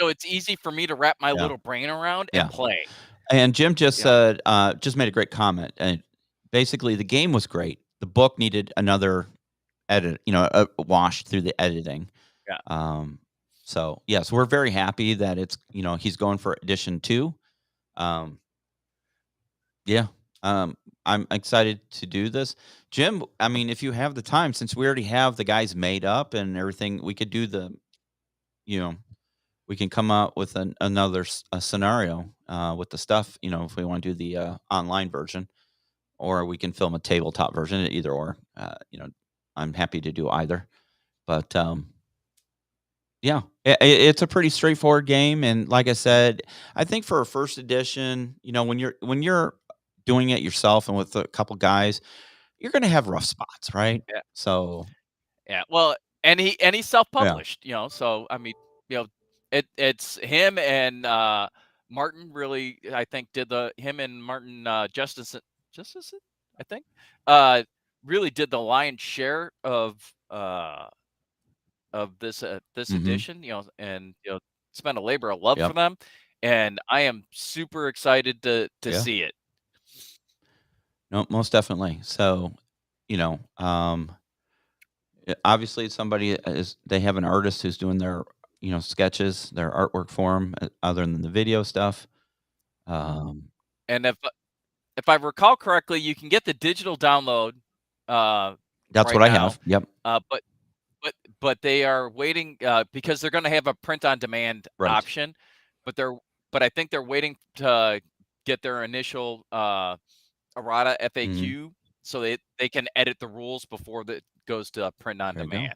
it's easy for me to wrap my little brain around and play. And Jim just said, just made a great comment. And basically, the game was great. The book needed another edit, a wash through the editing. Yeah. So yes, we're very happy that it's, he's going for edition 2. I'm excited to do this. Jim, I mean, if you have the time, since we already have the guys made up and everything, we could do we can come out with another scenario with the stuff, if we want to do the online version, or we can film a tabletop version, either or. I'm happy to do either. But it's a pretty straightforward game, and like I said, I think for a first edition, when you're doing it yourself and with a couple guys, you're going to have rough spots, right? Yeah. So well, and he's self-published, so I mean, it's him and Martin really, I think, him and Martin Justice, I think, really did the lion's share of this edition, and spent a labor of love for them, and I am super excited to see it. No, most definitely. So, obviously somebody they have an artist who's doing their sketches, their artwork for them, other than the video stuff. And if I recall correctly, you can get the digital download. That's what I have. Yep. But they are waiting because they're going to have a print on demand option. But I think they're waiting to get their initial errata FAQ so they can edit the rules before it goes to print on demand.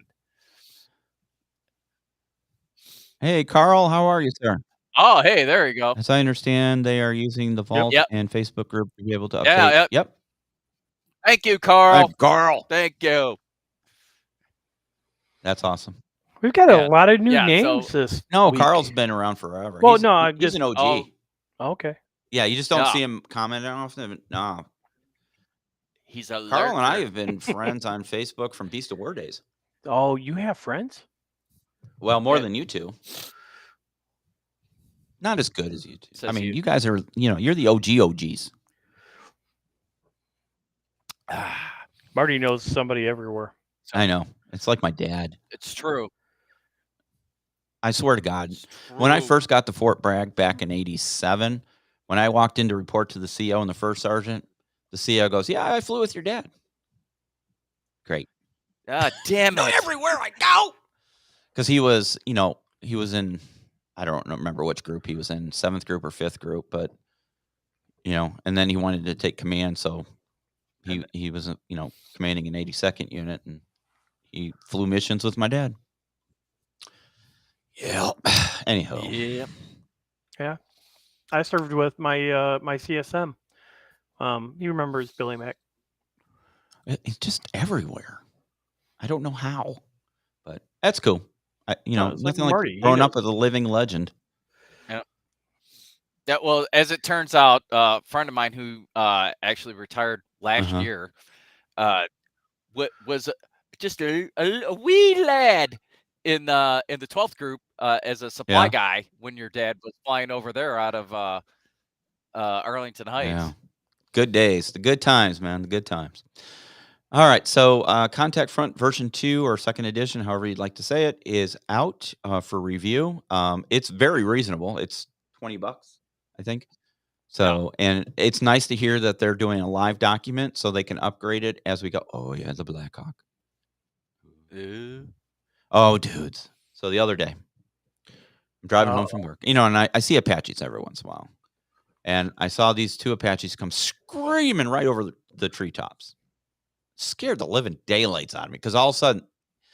Hey, Carl, how are you, sir? Oh, hey, there you go. As I understand, they are using the Vault and Facebook group to be able to update. Yeah, yep. Thank you, Carl. Hey, Carl. Thank you. That's awesome. We've got a lot of new names this week. Carl's been around forever. Well, he's an OG. Oh, okay. Yeah, you just don't see him commenting often. No. He's a Carl and I have been friends on Facebook from Beast of War days. Oh, you have friends? Well, more than you two. Not as good as you two. I mean, you guys are, you're the OGs. Marty knows somebody everywhere. I know. It's like my dad. It's true. I swear to God. When I first got to Fort Bragg back in 87, when I walked in to report to the CO and the first sergeant, the CO goes, "Yeah, I flew with your dad." Great. Ah, damn it. Everywhere I go. Because he was in, I don't remember which group he was in, 7th group or 5th group, but, and then he wanted to take command, so he was, commanding an 82nd unit, and he flew missions with my dad. Yeah. Anyhow. Yep. Yeah. I served with my my CSM. He remembers Billy Mac. It's just everywhere. I don't know how, but that's cool. It's like nothing like Marty. growing up with a living legend. Yep. Yeah. Well, as it turns out, a friend of mine who actually retired last year was just a wee lad in the 12th group as a supply guy when your dad was flying over there out of Arlington Heights. Yeah. Good days. The good times, man. The good times. All right. So Contact Front version 2 or second edition, however you'd like to say it, is out for review. It's very reasonable. It's $20, I think. So, and it's nice to hear that they're doing a live document so they can upgrade it as we go. Oh, yeah, the Blackhawk. Oh, dudes. So the other day, I'm driving home from work, and I see Apaches every once in a while. And I saw these 2 Apaches come screaming right over the treetops. Scared the living daylights out of me because all of a sudden,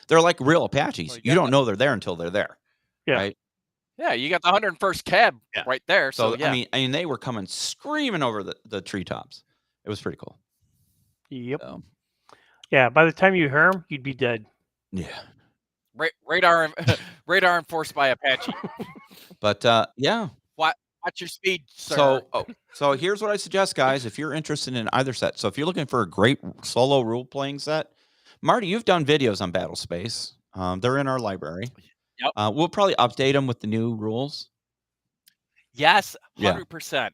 they're like real Apaches. Well, you don't know they're there until they're there. Yeah. Right? Yeah, you got the 101st cab right there. So yeah. I mean, they were coming screaming over the treetops. It was pretty cool. Yep. Yeah. By the time you hear them, you'd be dead. Yeah. Radar enforced by Apache. But yeah. Watch your speed, sir. So here's what I suggest, guys. If you're interested in either set, so if you're looking for a great solo role playing set, Marty, you've done videos on Battle Space. They're in our library. Yep. We'll probably update them with the new rules. Yes, 100%.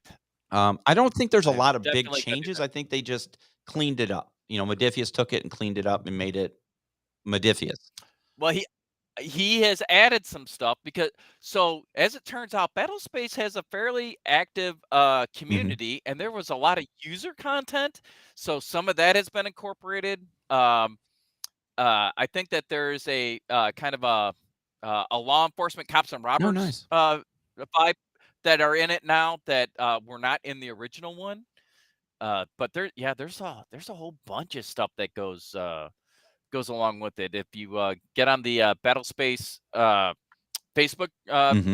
I don't think there's a lot of big changes. I think they just cleaned it up. Modiphius took it and cleaned it up and made it Modiphius. Well, he has added some stuff so as it turns out, Battle Space has a fairly active community, and there was a lot of user content. So some of that has been incorporated. I think that there is a kind of a law enforcement cops and robbers vibe that are in it now that were not in the original one. But there's a whole bunch of stuff that goes along with it. If you get on the Battle Space Facebook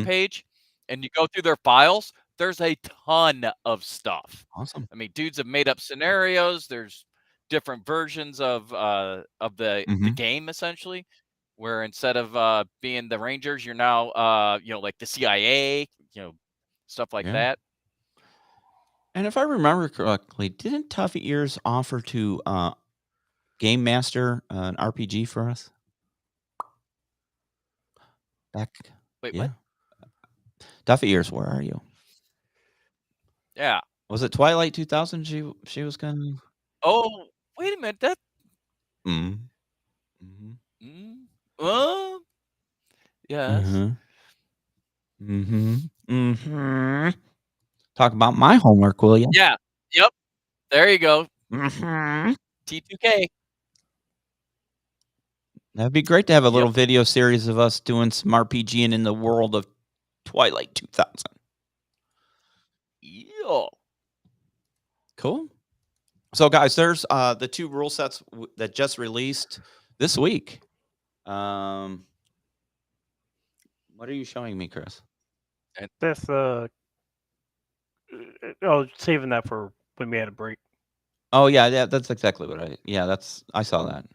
page and you go through their files, there's a ton of stuff. Awesome. I mean, dudes have made up scenarios. There's different versions of the game, essentially, where instead of being the Rangers, you're now like the CIA, stuff like that. And if I remember correctly, didn't Tough Ears offer to Game Master an RPG for us? Wait, what? what? Tough Ears, where are you? Yeah. Was it Twilight 2000? She was gonna. Oh, wait a minute. That. Yes. Talk about my homework, will you? Yeah. Yep. There you go. T2K. That'd be great to have a little video series of us doing some RPGing in the world of Twilight 2000. Yeah. Cool. So, guys, there's the 2 rule sets that just released this week. What are you showing me, Chris? That's saving that for when we had a break. Oh yeah, that's exactly what I saw that.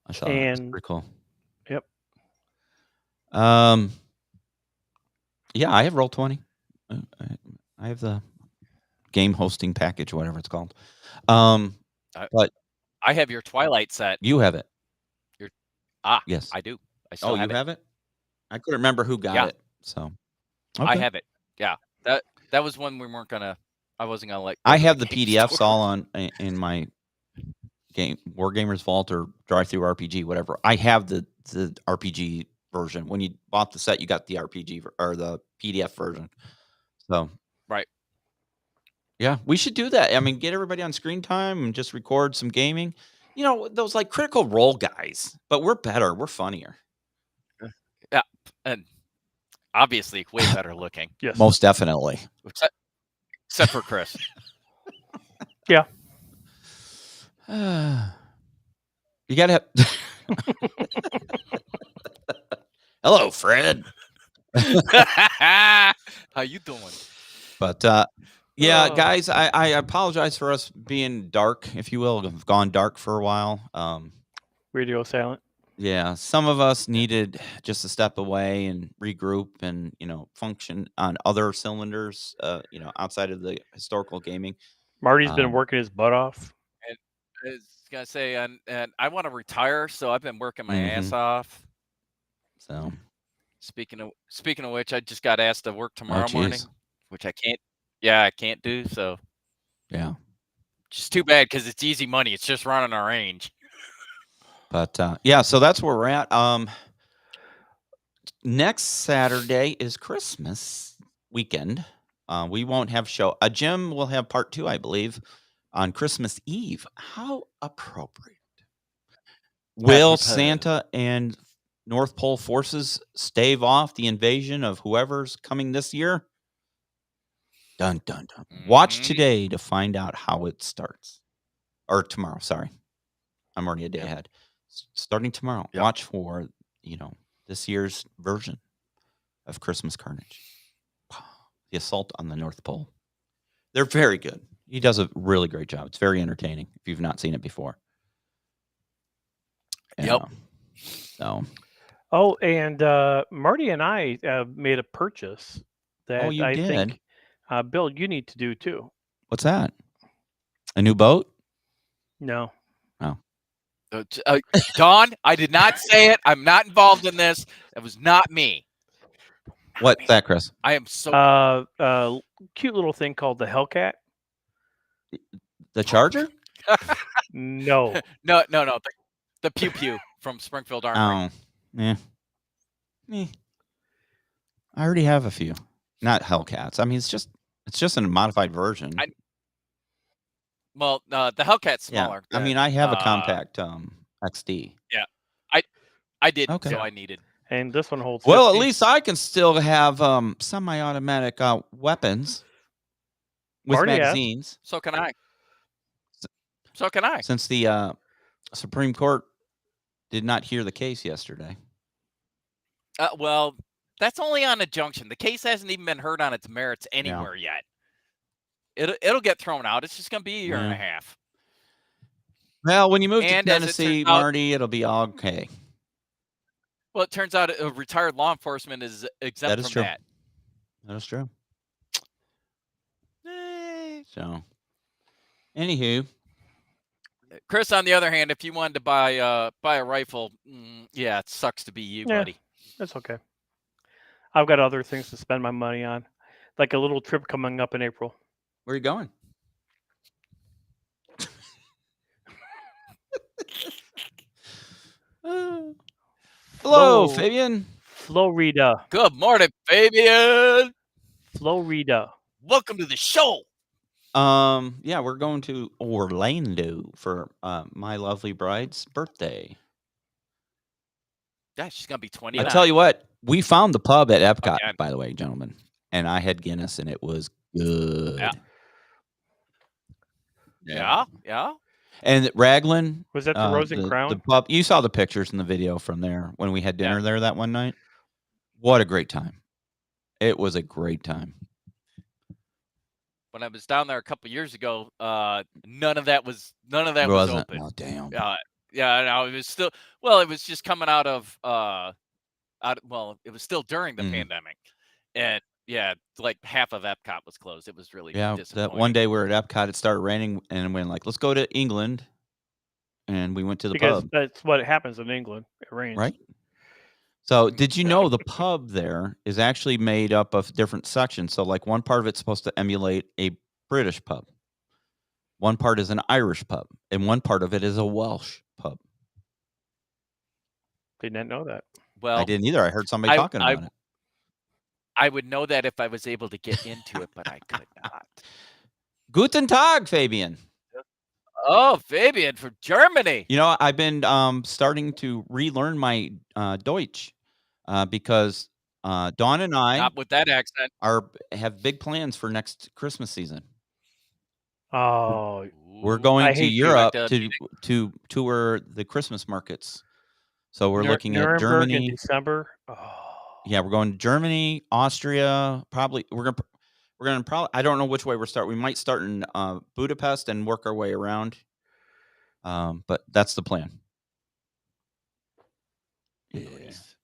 I saw that. It's pretty cool. Yep. Yeah, I have Roll20. I have the game hosting package, whatever it's called. But I have your Twilight set. You have it. Yes, I do. I still have it. I couldn't remember who got it. So I have it. Yeah, that was one we weren't gonna. I wasn't gonna let. I have the PDFs all on in my game Wargamers Vault or Drive-Thru RPG, whatever. I have the RPG version. When you bought the set, you got the RPG or the PDF version. So right. Yeah, we should do that. I mean, get everybody on screen time and just record some gaming. Those like Critical Role guys, but we're better. We're funnier. Yeah, and obviously way better looking. Yes, most definitely. Except for Chris. Yeah. You gotta have Hello, Fred. How you doing? But yeah, guys, I apologize for us being dark, if you will. Have gone dark for a while. Radio silent. Yeah, some of us needed just to step away and regroup and, function on other cylinders, outside of the historical gaming. Marty's been working his butt off. And I was gonna say, and I want to retire, so I've been working my ass off. So, speaking of which, I just got asked to work tomorrow geez. morning, which I can't. Yeah, I can't do. So, yeah. just too bad because it's easy money. It's just running our range. But yeah, so that's where we're at. Next Saturday is Christmas weekend. We won't have show. Jim will have part 2, I believe, on Christmas Eve. How appropriate. Will Santa and North Pole forces stave off the invasion of whoever's coming this year? Dun, dun, dun. Watch today to find out how it starts. Or tomorrow, sorry. I'm already a day ahead. Starting tomorrow, watch for, this year's version of Christmas Carnage. The Assault on the North Pole. They're very good. He does a really great job. It's very entertaining if you've not seen it before. Yep. So. Oh, and Marty and I made a purchase that I think, Bill, you need to do too. What's that? A new boat? No. Oh. Don, I did not say it. I'm not involved in this. It was not me. What's that, Chris? I am so cute little thing called the Hellcat. The Charger? No. No. The Pew Pew from Springfield Armory. Oh, yeah. I already have a few. Not Hellcats. I mean, it's just a modified version. The Hellcat's smaller. Yeah. I mean, I have a compact XD. Yeah, I did. Okay. So I needed. And this one holds. Well, 50. at least I can still have semi-automatic weapons with Marty magazines. So can I. Since the Supreme Court did not hear the case yesterday. Well, that's only on a junction. The case hasn't even been heard on its merits anywhere yet. It'll get thrown out. It's just going to be a year and a half. Well, when you move to Tennessee, Marty, it'll be all okay. Well, it turns out retired law enforcement is exempt from that. That is true. So, anywho. Chris, on the other hand, if you wanted to buy a rifle, it sucks to be you, buddy. That's okay. I've got other things to spend my money on, like a little trip coming up in April. Where are you going? Hello, Fabian. Florida. Good morning, Fabian. Florida. Welcome to the show. Yeah, we're going to Orlando for my lovely bride's birthday. Yeah, she's gonna be 29. I tell you what, we found the pub at Epcot, by the way, gentlemen, and I had Guinness, and it was good. Yeah. And Raglan was that the Rose and Crown? The pub. You saw the pictures in the video from there when we had dinner there that one night. What a great time! It was a great time. When I was down there a couple years ago, none of that was open. Oh, damn. Yeah, no, it was still. Well, it was just coming out of. It was still during the pandemic, and like half of Epcot was closed. It was really disappointing. That one day we were at Epcot, it started raining, and we went like, let's go to England, and we went to the pub. That's what happens in England. It rains, right? So, did you know the pub there is actually made up of different sections? So, like one part of it's supposed to emulate a British pub. One part is an Irish pub, and one part of it is a Welsh pub. Did not know that. Well, I didn't either. I heard somebody talking about it. I would know that if I was able to get into it, but I could not. Guten Tag, Fabian. Oh, Fabian from Germany. You know, I've been starting to relearn my Deutsch because Dawn and I, not with that accent, have big plans for next Christmas season. Oh, we're going to Europe to tour the Christmas markets. So we're looking at Germany in December. Yeah, we're going to Germany, Austria. Probably we're gonna probably. I don't know which way we're starting. We might start in Budapest and work our way around. But that's the plan. Yeah. Nice.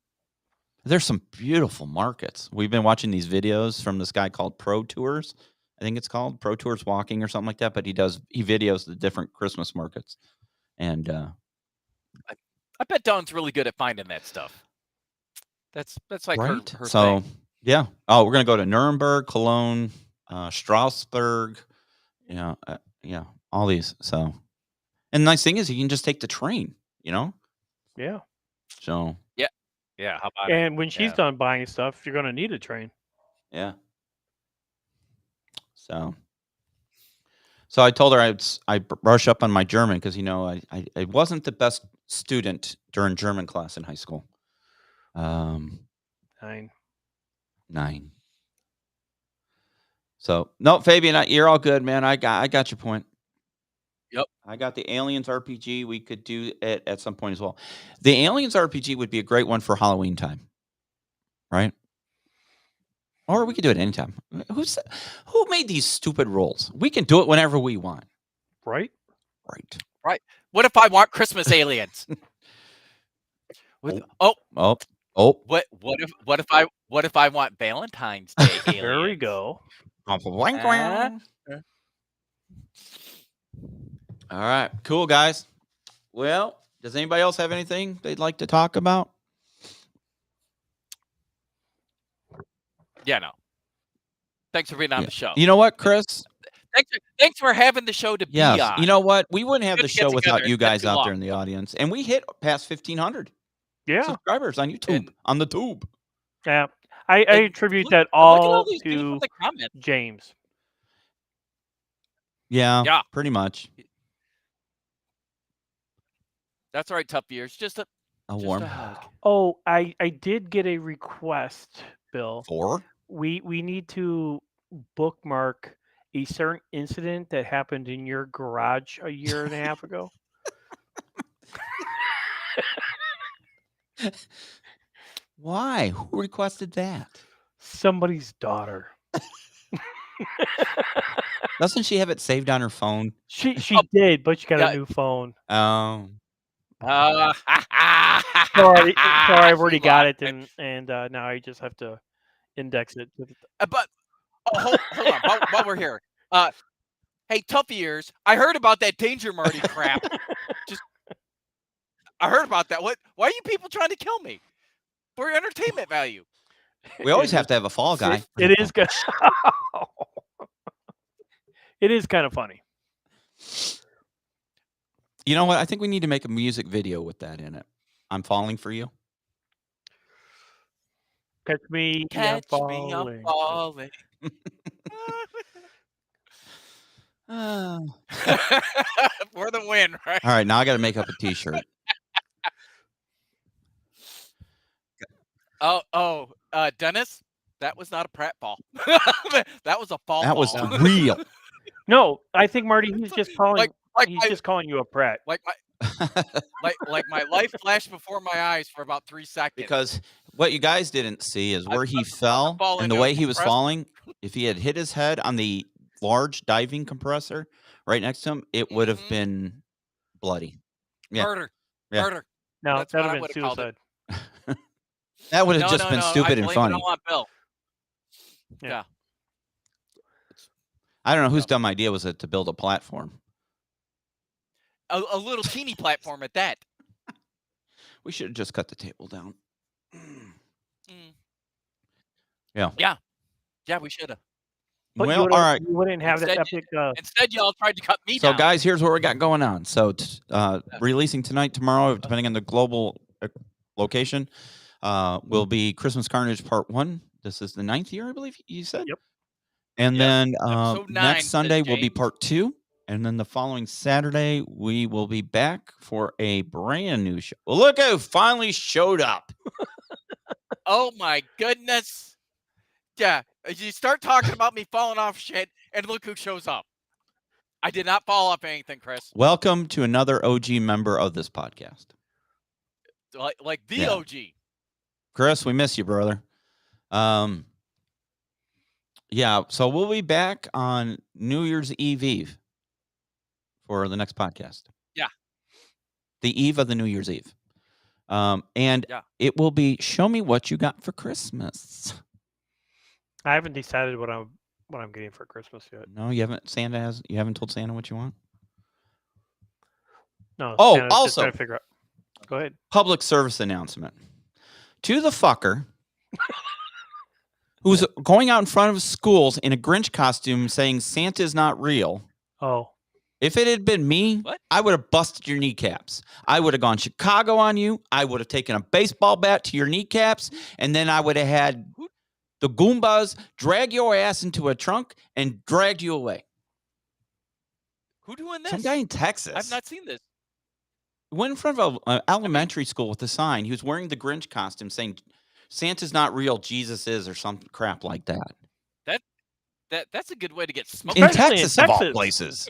There's some beautiful markets. We've been watching these videos from this guy called Pro Tours. I think it's called Pro Tours Walking or something like that. But he videos the different Christmas markets. And I bet Dawn's really good at finding that stuff. That's like right. her So thing. yeah. Oh, we're gonna go to Nuremberg, Cologne, Strasbourg. Yeah, all these. So, and the nice thing is you can just take the train. Yeah. So Yeah, how about it? And when she's done buying stuff, you're going to need a train. yeah. So I told her I'd brush up on my German because I wasn't the best student during German class in high school. 9. So no, Fabian, you're all good, man. I got your point. Yep. I got the Aliens RPG. We could do it at some point as well. The Aliens RPG would be a great one for Halloween time, right? Or we could do it anytime. Who made these stupid rules? We can do it whenever we want. Right? Right. What if I want Christmas aliens? What if I want Valentine's Day aliens? There we go. All right, cool, guys. Well, does anybody else have anything they'd like to talk about? Yeah, no. Thanks for being on the show. You know what, Chris? Thanks for having the show to be on. You know what? We wouldn't have Good the to show get without together. you It's been guys too out long. there in the audience, and we hit past 1,500 subscribers on YouTube on the tube. Yeah. I attribute that Look at all these people to in the comments. James. Yeah, pretty much. That's all right, tough years. Just a warm hug. Oh, I did get a request, Bill. For? We need to bookmark a certain incident that happened in your garage a year and a half ago. Why? Who requested that? Somebody's daughter. Doesn't she have it saved on her phone? She did, but she got a new phone. Oh. Sorry, I've already got it, and now I just have to index it. But hold on, while we're here. Hey, tough ears. I heard about that Danger Marty crap. I heard about that. Why are you people trying to kill me? For entertainment value. We always have to have a fall guy. It is good. It is kind of funny. You know what? I think we need to make a music video with that in it. I'm falling for you. Catch me, I'm falling. For the win, right? All right, now I got to make up a T-shirt. Dennis, that was not a prat ball. That was a fall. That was ball. real. No, I think Marty, he's just calling. He's just calling you a prat. Like my life flashed before my eyes for about 3 seconds. Because what you guys didn't see is where he fell and the way he was falling. If he had hit his head on the large diving compressor right next to him, it would have been bloody. Yeah. Murder. Yeah. Murder. No, That's that what I would have been would've called suicide. That would have just been stupid and funny. I blame it all on Bill. Yeah. I don't know whose dumb idea was it to build a platform. A little teeny platform at that. We should have just cut the table down. Yeah, we should have. Well, all right. You wouldn't have that epic. Instead, y'all tried to cut me So, down. guys, here's what we got going on. So, releasing tonight, tomorrow, depending on the global location, will be Christmas Carnage Part 1. This is the 9th year, I believe you said? Yep. And then Episode 9, next Sunday will be James. Part 2. And then the following Saturday, we will be back for a brand new show. Well, look who finally showed up. Oh, my goodness. Yeah, you start talking about me falling off shit, and look who shows up. I did not fall off anything, Chris. Welcome to another OG member of this podcast. Like the OG. Chris, we miss you, brother. Yeah, so we'll be back on New Year's Eve for the next podcast. Yeah. The eve of the New Year's Eve. And it will be show me what you got for Christmas. I haven't decided what I'm getting for Christmas yet. No, you haven't. You haven't told Santa what you want. No. Oh, Santa's also, just trying to figure out. Go ahead. Public service announcement to the fucker who's going out in front of schools in a Grinch costume saying Santa is not real. Oh. If it had been me, I would have busted your kneecaps. I would have gone Chicago on you. I would have taken a baseball bat to your kneecaps, and then I would have had the Goombas drag your ass into a trunk and dragged you away. Who doing this? Some guy in Texas. I've not seen this. Went in front of an elementary school with a sign. He was wearing the Grinch costume saying, Santa's not real, Jesus is, or some crap like that. That's a good way to get smoked. In Texas, of all places.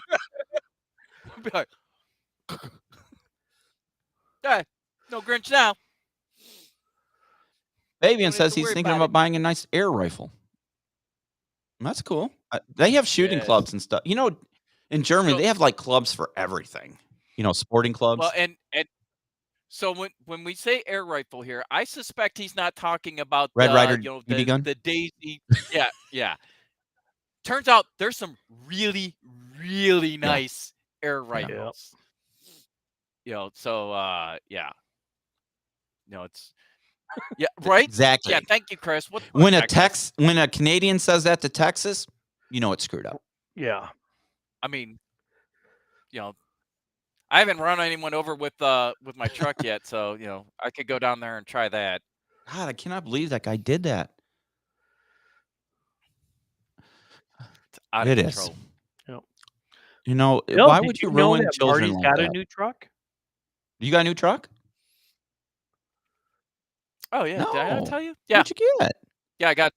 No Grinch now. Fabian says he's thinking about buying a nice air rifle. That's cool. They have shooting clubs and stuff. You know, in Germany, they have like clubs for everything. You know, sporting clubs. Well, and so when we say air rifle here, I suspect he's not talking about Red Ryder BB gun? The Daisy. Yeah. Turns out there's some really, really nice air rifles. You know, so yeah. No, it's right. Exactly. Yeah, thank you, Chris. When a Canadian says that to Texas, you know it's screwed up. Yeah. I mean, you know, I haven't run anyone over with my truck yet, so you know I could go down there and try that. God, I cannot believe that guy did that. It's out of control. Yep. You know, why would you ruin children Marty's like got that? a new truck? You got a new truck? Oh yeah, No. did I not tell you? Yeah. What'd you get? Yeah, I got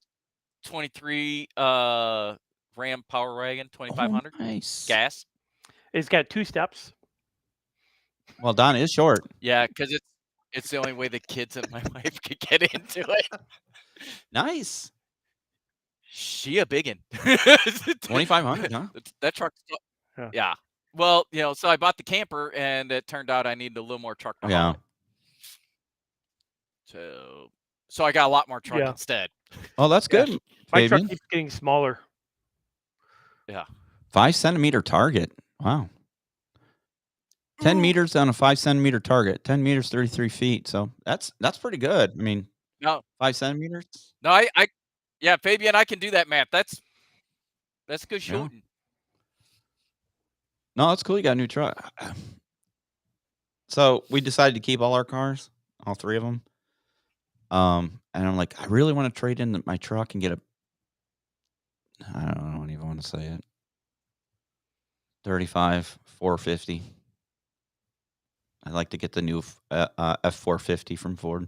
23 Ram Power Wagon 2500. Oh, nice. Gas. It's got 2 steps. Well, Don is short. Yeah, because it's the only way the kids and my wife could get into it. Nice. She a biggin. 2,500, huh? That truck. Yeah. Well, you know, so I bought the camper, and it turned out I needed a little more truck to haul it. So I got a lot more truck instead. Oh, that's good. My truck keeps getting smaller. Yeah. 5-centimeter target. Wow. 10 meters on a 5-centimeter target. 10 meters, 33 feet. So that's pretty good. I mean, 5 centimeters. No, I yeah, Fabian, I can do that math. That's good shooting. No, that's cool. You got a new truck. So we decided to keep all our cars, all 3 of them. And I'm like, I really want to trade in my truck and get I don't even want to say it. 35 450. I'd like to get the new F450 from Ford.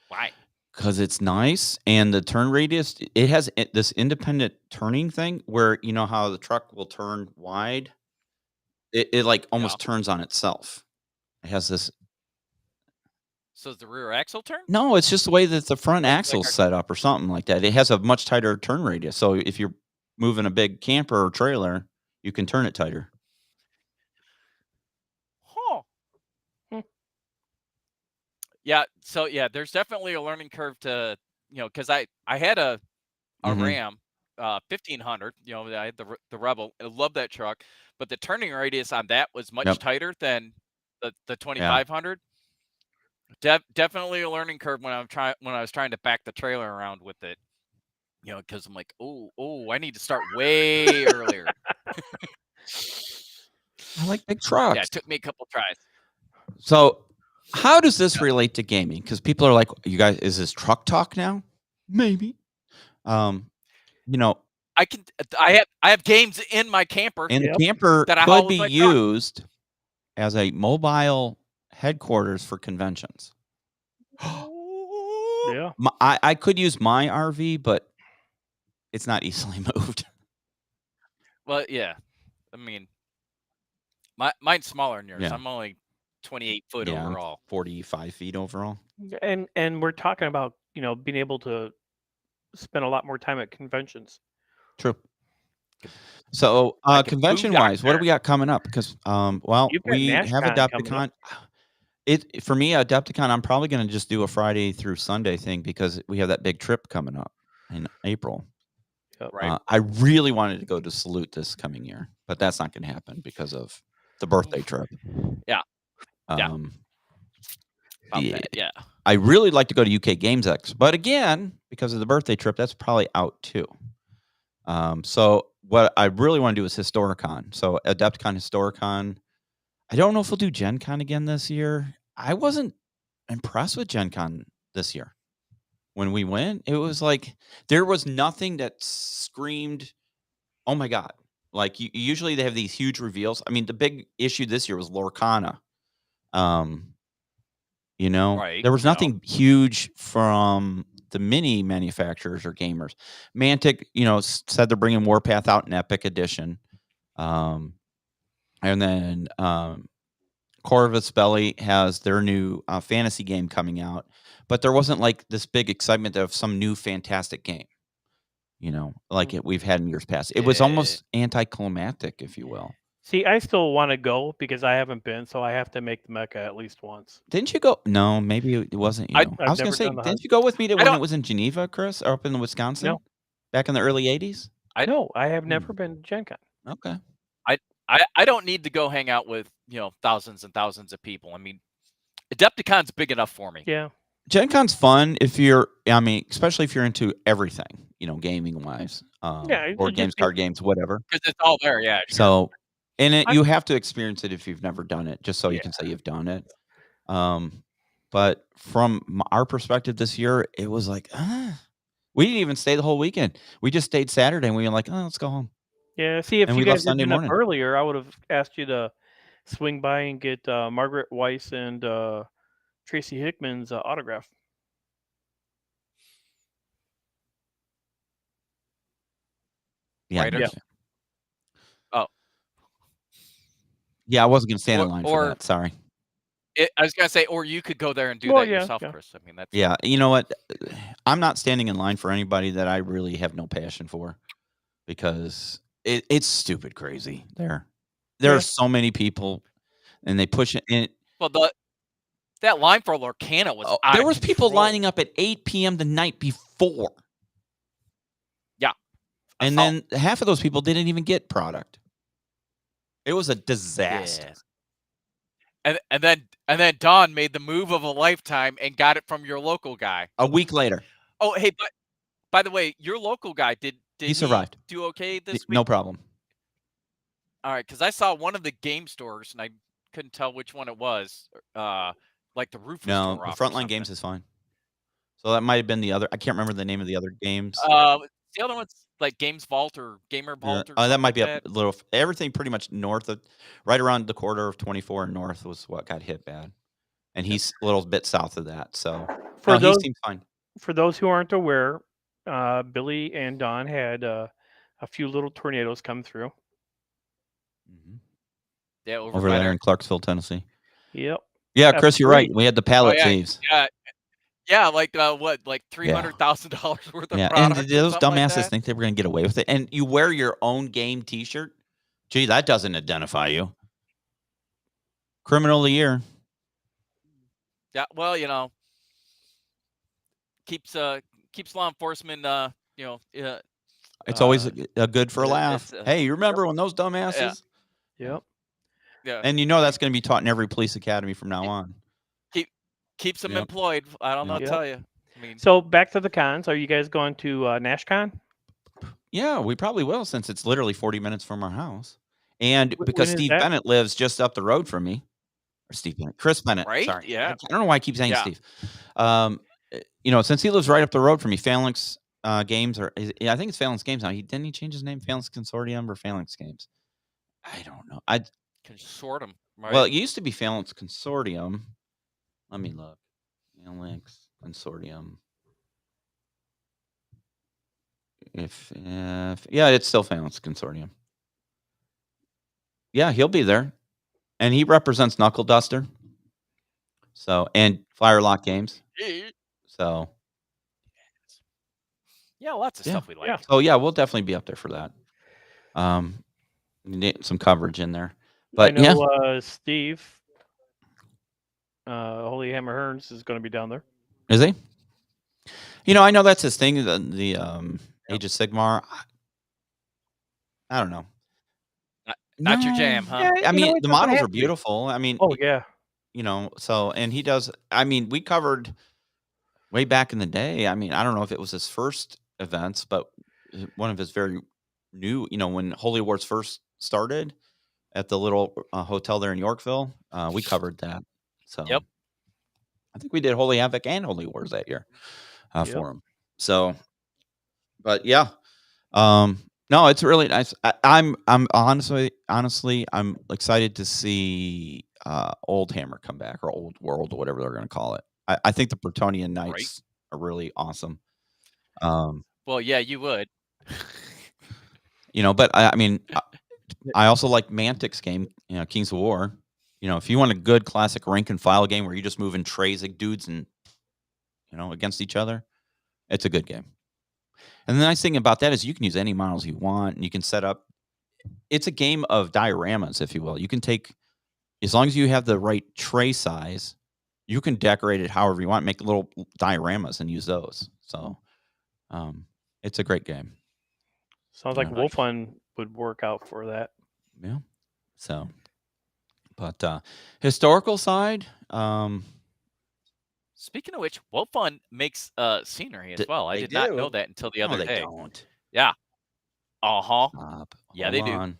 Why? Because it's nice, and the turn radius, it has this independent turning thing where, you know how the truck will turn wide? It like almost turns on itself. It has this. So is the rear axle turn? No, it's just the way that the front axle's set up or something like that. It has a much tighter turn radius. So if you're moving a big camper or trailer, you can turn it tighter. Yeah, so yeah, there's definitely a learning curve to, you know, because I had a Ram 1500, you know, I had the Rebel. I love that truck, but the turning radius on that was much tighter than the 2500. Definitely a learning curve when I was trying to back the trailer around with it, you know, because I'm like, oh, I need to start way earlier. I like big trucks. Yeah, it took me a couple tries. So how does this relate to gaming? Because people are like, you guys, is this truck talk now? Maybe. You know, I have games in my camper. And the camper that could be used as a mobile headquarters for conventions. Yeah. I could use my RV, but it's not easily moved. Well, yeah. I mean, mine's smaller than yours. Yeah. I'm only 28 foot Yeah, overall. 45 feet overall. And we're talking about being able to spend a lot more time at conventions. True. So, I can convention boondock wise, what do there. we got coming up? Because, well, You've got we have NashCon coming up. Adepticon. For me, Adepticon, I'm probably going to just do a Friday through Sunday thing because we have that big trip coming up in April. Yep. Right. I really wanted to go to Salute this coming year, but that's not going to happen because of the birthday trip. Yeah. Yeah. Um, About that, yeah. I really like to go to UK Games X, but again, because of the birthday trip, that's probably out too. So what I really want to do is Historicon. So Adepticon, Historicon. I don't know if we'll do Gen Con again this year. I wasn't impressed with Gen Con this year. When we went, it was like there was nothing that screamed, "Oh my god!" Like usually they have these huge reveals. I mean, the big issue this year was Lorcana. Right. There was nothing huge from the mini manufacturers or gamers. Mantic, said they're bringing Warpath out in Epic Edition, and then Corvus Belly has their new fantasy game coming out, but there wasn't like this big excitement of some new fantastic game, like we've had in years past. It was almost anticlimactic, if you will. See, I still want to go because I haven't been, so I have to make the Mecca at least once. Didn't you go? No, maybe it wasn't you. I was going to say, didn't you go with me to when it was in Geneva, Chris, or up in Wisconsin? No. Back in the early 80s? No, I have never been to Gen Con. Okay. I don't need to go hang out with, thousands and thousands of people. I mean, Adepticon's big enough for me. Yeah. Gen Con's fun especially if you're into everything, gaming-wise. Board games, card games, whatever. Because it's all there, yeah. Sure. So, you have to experience it if you've never done it, just so you can say you've done it. But from our perspective this year, it was like, we didn't even stay the whole weekend. We just stayed Saturday, and we were like, let's go home. Yeah, see, if And you we left guys had Sunday been up morning. earlier, I would have asked you to swing by and get Margaret Weiss and Tracy Hickman's autograph. Yeah. Writers? Oh. Yeah, I wasn't going to stand in line for that. Sorry. I was going to say, or you could go there and do that yourself, Chris. I mean, that's... Yeah, you know what? I'm not standing in line for anybody that I really have no passion for because it's stupid crazy there. There are so many people, and they push it in. Well, that line for Lorcana was out there of was people control. lining up at 8 p.m. the night before. Yeah. And then half of those people didn't even get product. It was a disaster. Yeah. And then Don made the move of a lifetime and got it from your local guy. A week later. Oh, hey, but by the way, your local guy, did he survived? Do okay this week? No problem. All right, because I saw one of the game stores and I couldn't tell which one it was. Like the roof. No, the Frontline Games is fine. So that might have been the other. I can't remember the name of the other games. The other one's like Games Vault or Gamer Vault or that might be like a little. Everything pretty much north of, right around the corridor of 24 and north was what got hit bad, and he's a little bit south of that. So he seems fine. For those who aren't aware, Billy and Don had a few little tornadoes come through. Mm-hmm. Yeah, over there in Clarksville, Tennessee. Yep. Yeah, Chris, you're right. We had the pallet thieves. Yeah, like what, like $300,000 worth of product. And those dumbasses like think they were going to get away with it. And you wear your own game T-shirt. Gee, that doesn't identify you. Criminal of the year. Yeah, well, keeps law enforcement, it's always a good for a laugh. Hey, you remember when those dumbasses? Yep. Yeah. And that's going to be taught in every police academy from now on. Keeps them employed. I don't know what to tell you. I mean, so back to the cons. Are you guys going to NashCon? Yeah, we probably will since it's literally 40 minutes from our house. And because Steve Bennett lives just up the road from me. Or Steve Bennett. Chris Bennett. Right? Sorry. Yeah. I don't know why I keep saying Steve. Since he lives right up the road from me, Phalanx Games, I think it's Phalanx Games now. Didn't he change his name? Phalanx Consortium or Phalanx Games? I don't know. Consortium, right? Well, it used to be Phalanx Consortium. Let me look. Phalanx Consortium. It's still Phalanx Consortium. Yeah, he'll be there. And he represents Knuckle Duster. So, and Firelock Games. So, yeah, lots of stuff we like. Yeah. so yeah, we'll definitely be up there for that. Need some coverage in there, but I yeah, know Steve, Holy Hammer Hearns is going to be down there. is he? I know that's his thing. The Age of Sigmar. I don't know. Not your jam, huh? Yeah, I mean, the models are beautiful. I mean, oh yeah, so, and he does. I mean, we covered way back in the day. I mean, I don't know if it was his first events, but one of his very new. When Holy Wars first started at the little hotel there in Yorkville, we covered that. So, Yep. I think we did Holy Havoc and Holy Wars that year for him. So, but yeah, no, it's really nice. I'm honestly, I'm excited to see Old Hammer come back, or Old World, or whatever they're going to call it. I think the Bretonian Knights are really awesome. Well, yeah, you would. But I mean, I also like Mantic's game, Kings of War. If you want a good classic rank and file game where you just move in trays like dudes and against each other, it's a good game. And the nice thing about that is you can use any models you want, and you can set up. It's a game of dioramas, if you will. You can take, as long as you have the right tray size, you can decorate it however you want, make little dioramas and use those. So, it's a great game. Sounds like Wolfun would work out for that. Yeah. So, but historical side, speaking of which, Wolfun makes scenery as well. I did not know that until the other day. They don't. Yeah. Uh-huh. Stop. Yeah, they Hold on.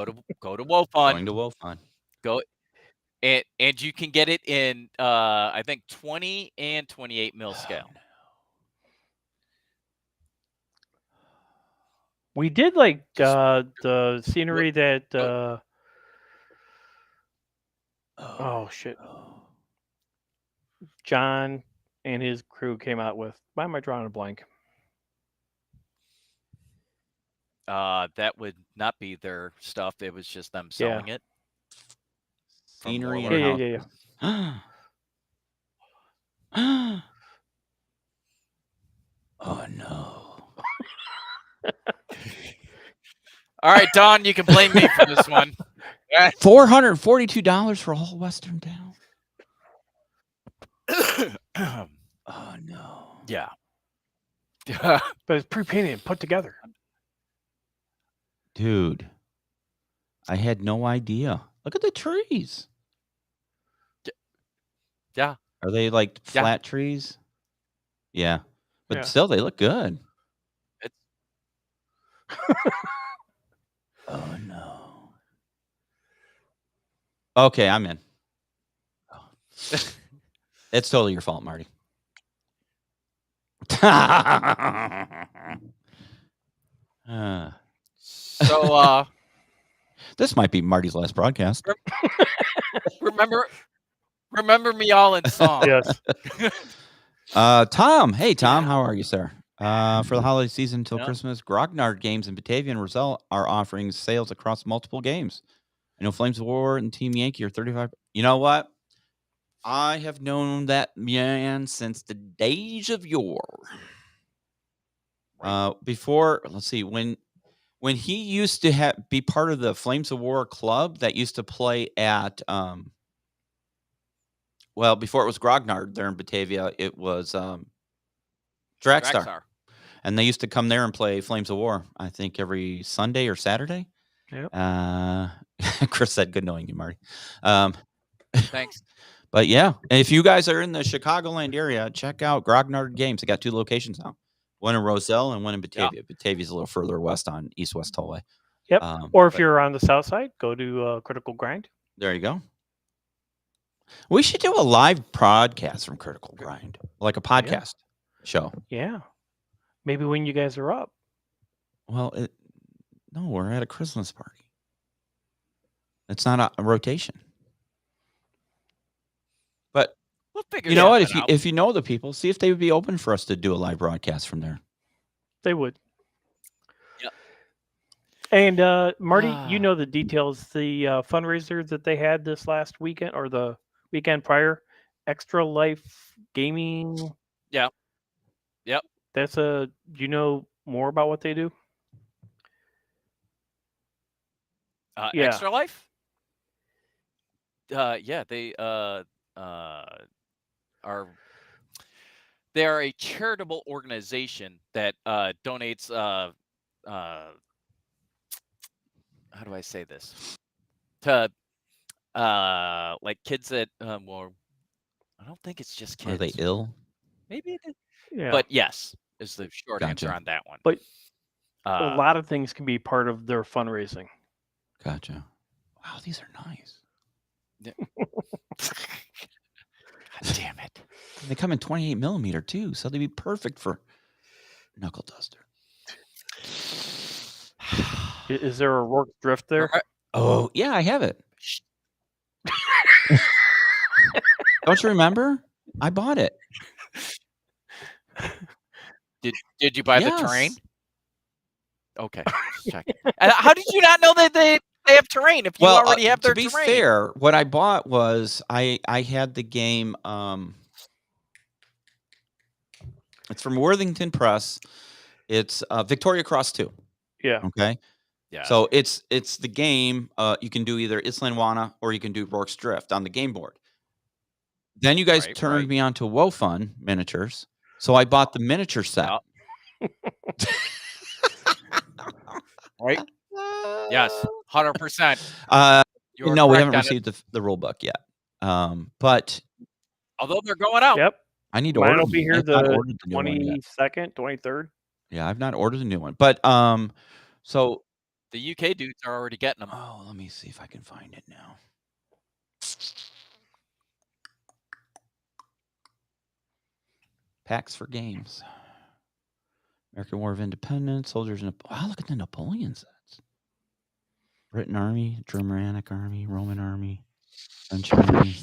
do. Go to Wolfun. Going to Wolfun. Go, and you can get it in I think 20 and 28 mil scale. No. We did like the scenery that oh shit, John and his crew came out with. Why am I drawing a blank? That would not be their stuff. It was just them selling it. Scenery. Yeah. Oh no. All right, Don, you can blame me for this one. $442 for a whole Western town. Oh no. Yeah. But it's pre-painted and put together. Dude, I had no idea. Look at the trees. Yeah. Are they like flat trees? Yeah. But still, they look good. Oh no. Okay, I'm in. It's totally your fault, Marty. So this might be Marty's last broadcast. Remember me all in song. Yes. Tom. Hey, Tom. How are you, sir? For the holiday season until Christmas, Grognard Games in Batavia and Roselle are offering sales across multiple games. I know Flames of War and Team Yankee are 35. You know what? I have known that man since the days of yore. Before, let's see, when he used to be part of the Flames of War club that used to play at before it was Grognard there in Batavia, it was Dragstar. And they used to come there and play Flames of War, I think every Sunday or Saturday. Yep. Chris said, good knowing you, Marty. Thanks. But yeah, if you guys are in the Chicagoland area, check out Grognard Games. They got 2 locations now. One in Roselle and one in Batavia. Yeah. Batavia's a little further west on East-West Tollway. Yep. Or if you're on the south side, go to Critical Grind. There you go. We should do a live podcast from Critical Grind, like a podcast show. Yeah. Maybe when you guys are up. Well, no, we're at a Christmas party. It's not a rotation. But we'll figure you know what? If you know the people, see if they would be open for us to do a live broadcast from there. They would. Yep. And Marty, you know the details. The fundraiser that they had this last weekend, or the weekend prior, Extra Life Gaming. Yeah. Yep. That's do you know more about what they do? Yeah. Extra Life? Yeah, they are they are a charitable organization that donates how do I say this? To like kids that well, I don't think it's just kids. Are they ill? Maybe it is. Yeah. But yes, is the short answer Gotcha. on that one. But a lot of things can be part of their fundraising. Gotcha. Wow, these are nice. God damn it. They come in 28 millimeter too, so they'd be perfect for knuckle duster. Is there a Rourke drift there? Oh, yeah, I have it. Don't you remember? I bought it. Did you buy the Yes. terrain? Okay, just checking. How did you not know that they have terrain if you already have their terrain? To be fair, what I bought was I had the game. It's from Worthington Press. It's Victoria Cross 2. Yeah. Okay. Yeah. So it's the game. You can do either Islandwana or you can do Rourke's Drift on the game board. Then you guys turned me on to WoFun miniatures, so I bought the miniature set. Right? Yes, 100%. No, we haven't received the rule book yet. But although they're going out. Yep. I need to Mine order. will be here the 22nd, 23rd. Yeah, I've not ordered the new one, but so the UK dudes are already getting them. Oh, let me see if I can find it now. Packs for games. American War of Independence, Soldiers in wow, look at the Napoleon sets. Britain Army, Germanic Army, Roman Army, French Army.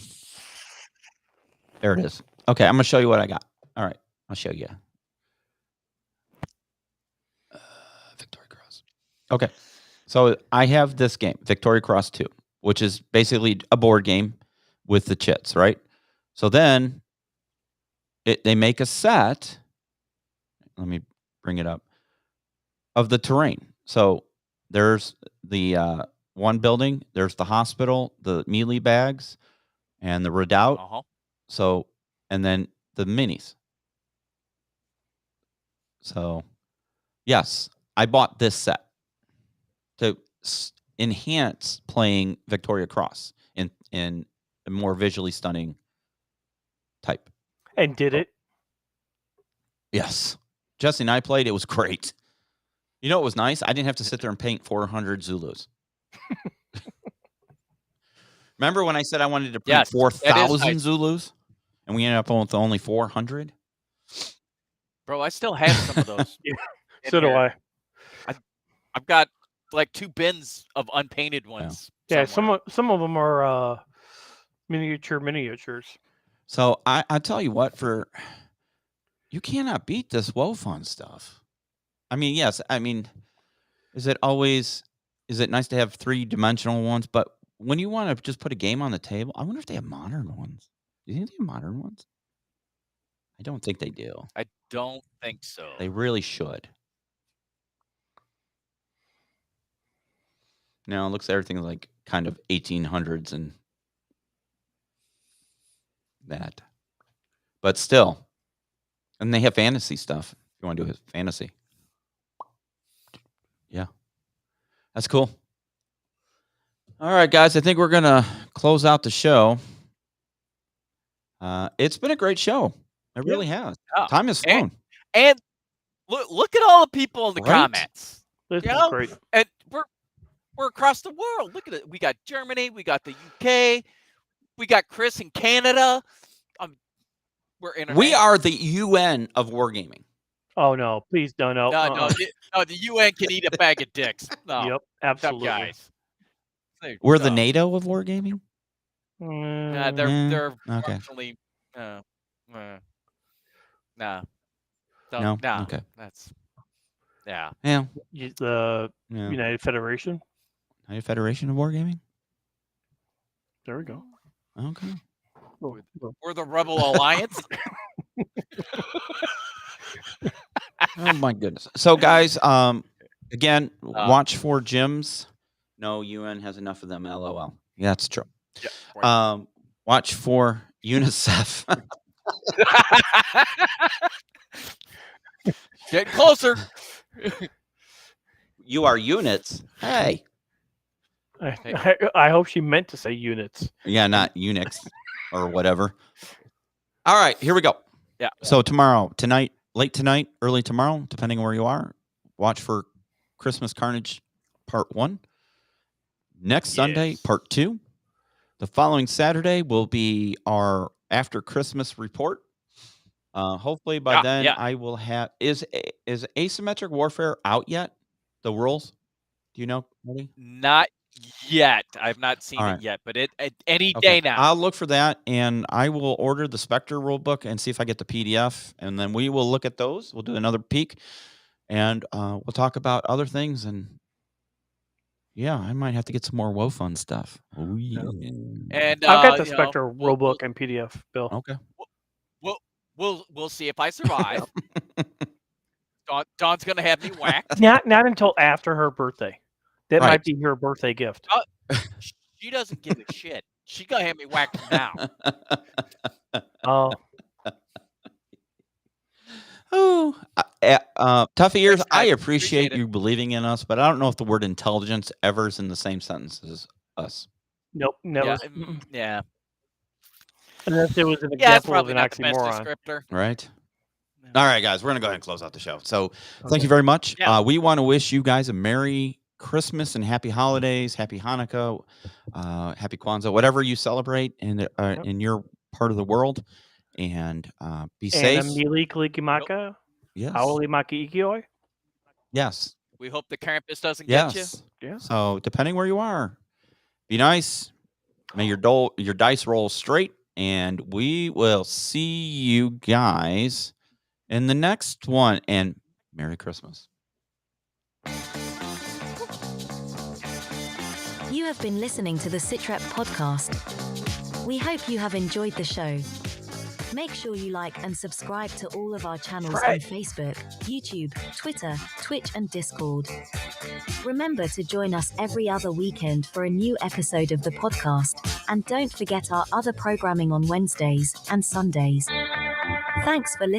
There it is. Okay, I'm going to show you what I got. All right, I'll show you. Victoria Cross. Okay, so I have this game, Victoria Cross 2, which is basically a board game with the chits, right? So then they make a set. Let me bring it up. Of the terrain. So there's the one building, there's the hospital, the melee bags, and the redoubt. So, and then the minis. So, yes, I bought this set to enhance playing Victoria Cross in a more visually stunning type. And did it? Yes. Jesse and I played. It was great. You know what was nice? I didn't have to sit there and paint 400 Zulus. Remember when I said I wanted to print 4,000 Zulus? And we ended up with only 400? Bro, I still have some of those. So do I. I've got like 2 bins of unpainted ones. Yeah, some of them are miniatures. So I tell you what, you cannot beat this WoFun stuff. I mean, yes. I mean, is it nice to have 3-dimensional ones? But when you want to just put a game on the table, I wonder if they have modern ones. Do you think they have modern ones? I don't think they do. I don't think so. They really should. Now it looks like everything's like kind of 1800s and that. But still. And they have fantasy stuff. If you want to do fantasy. Yeah. That's cool. All right, guys. I think we're going to close out the show. It's been a great show. It really has. Time has flown. And look at all the people in the comments. This is great. And we're across the world. Look at it. We got Germany. We got the UK. We got Chris in Canada. We are the UN of wargaming. Oh no! Please don't. No. No, the UN can eat a bag of dicks. No. Yep, absolutely. Guys. We're the NATO of wargaming. They're okay. Actually, no. No. Okay. That's yeah. The United Federation. United Federation of Wargaming. There we go. Okay. We're the Rebel Alliance. Oh my goodness. So guys, again, watch for gyms. No, UN has enough of them. LOL. Yeah, that's true. Yeah, watch for UNICEF. Getting closer. You are units. Hey. I hope she meant to say units. Yeah, not Unix or whatever. All right, here we go. Yeah. So tonight, late tonight, early tomorrow, depending on where you are, watch for Christmas Carnage Part 1. Next Sunday, Part 2. The following Saturday will be our after Christmas report. Hopefully by then I will have is Asymmetric Warfare out yet? The rules? Do you know? Not yet. I've not seen it yet, but it any day now. I'll look for that, and I will order the Spectre rule book and see if I get the PDF, and then we will look at those. We'll do another peek, and we'll talk about other things. And yeah, I might have to get some more WoFun stuff. Oh yeah. And I've got the Spectre rule book and PDF, Bill. Okay. We'll see if I survive. Dawn's gonna have me whacked. Not until after her birthday. That might be her birthday gift. She doesn't give a shit. She gonna have me whacked now. Oh. Tough ears. I appreciate you believing in us, but I don't know if the word intelligence ever is in the same sentence as us. Nope, never. Yeah. Unless it was an example of an oxymoron. Right. All right, guys, we're going to go ahead and close out the show. So thank you very much. Yeah. We want to wish you guys a Merry Christmas and Happy Holidays, Happy Hanukkah, Happy Kwanzaa, whatever you celebrate in your part of the world. And be safe. And Amili Kalikimaka. Yes. Aoli Maki Ikioi. Yes. We hope the Krampus doesn't get you. Yeah. So depending where you are, be nice. May your dice roll straight. And we will see you guys in the next one. And Merry Christmas. You have been listening to the SITREP podcast. We hope you have enjoyed the show. Make sure you like and subscribe to all of our channels on Facebook, YouTube, Twitter, Twitch, and Discord. Remember to join us every other weekend for a new episode of the podcast, and don't forget our other programming on Wednesdays and Sundays. Thanks for listening.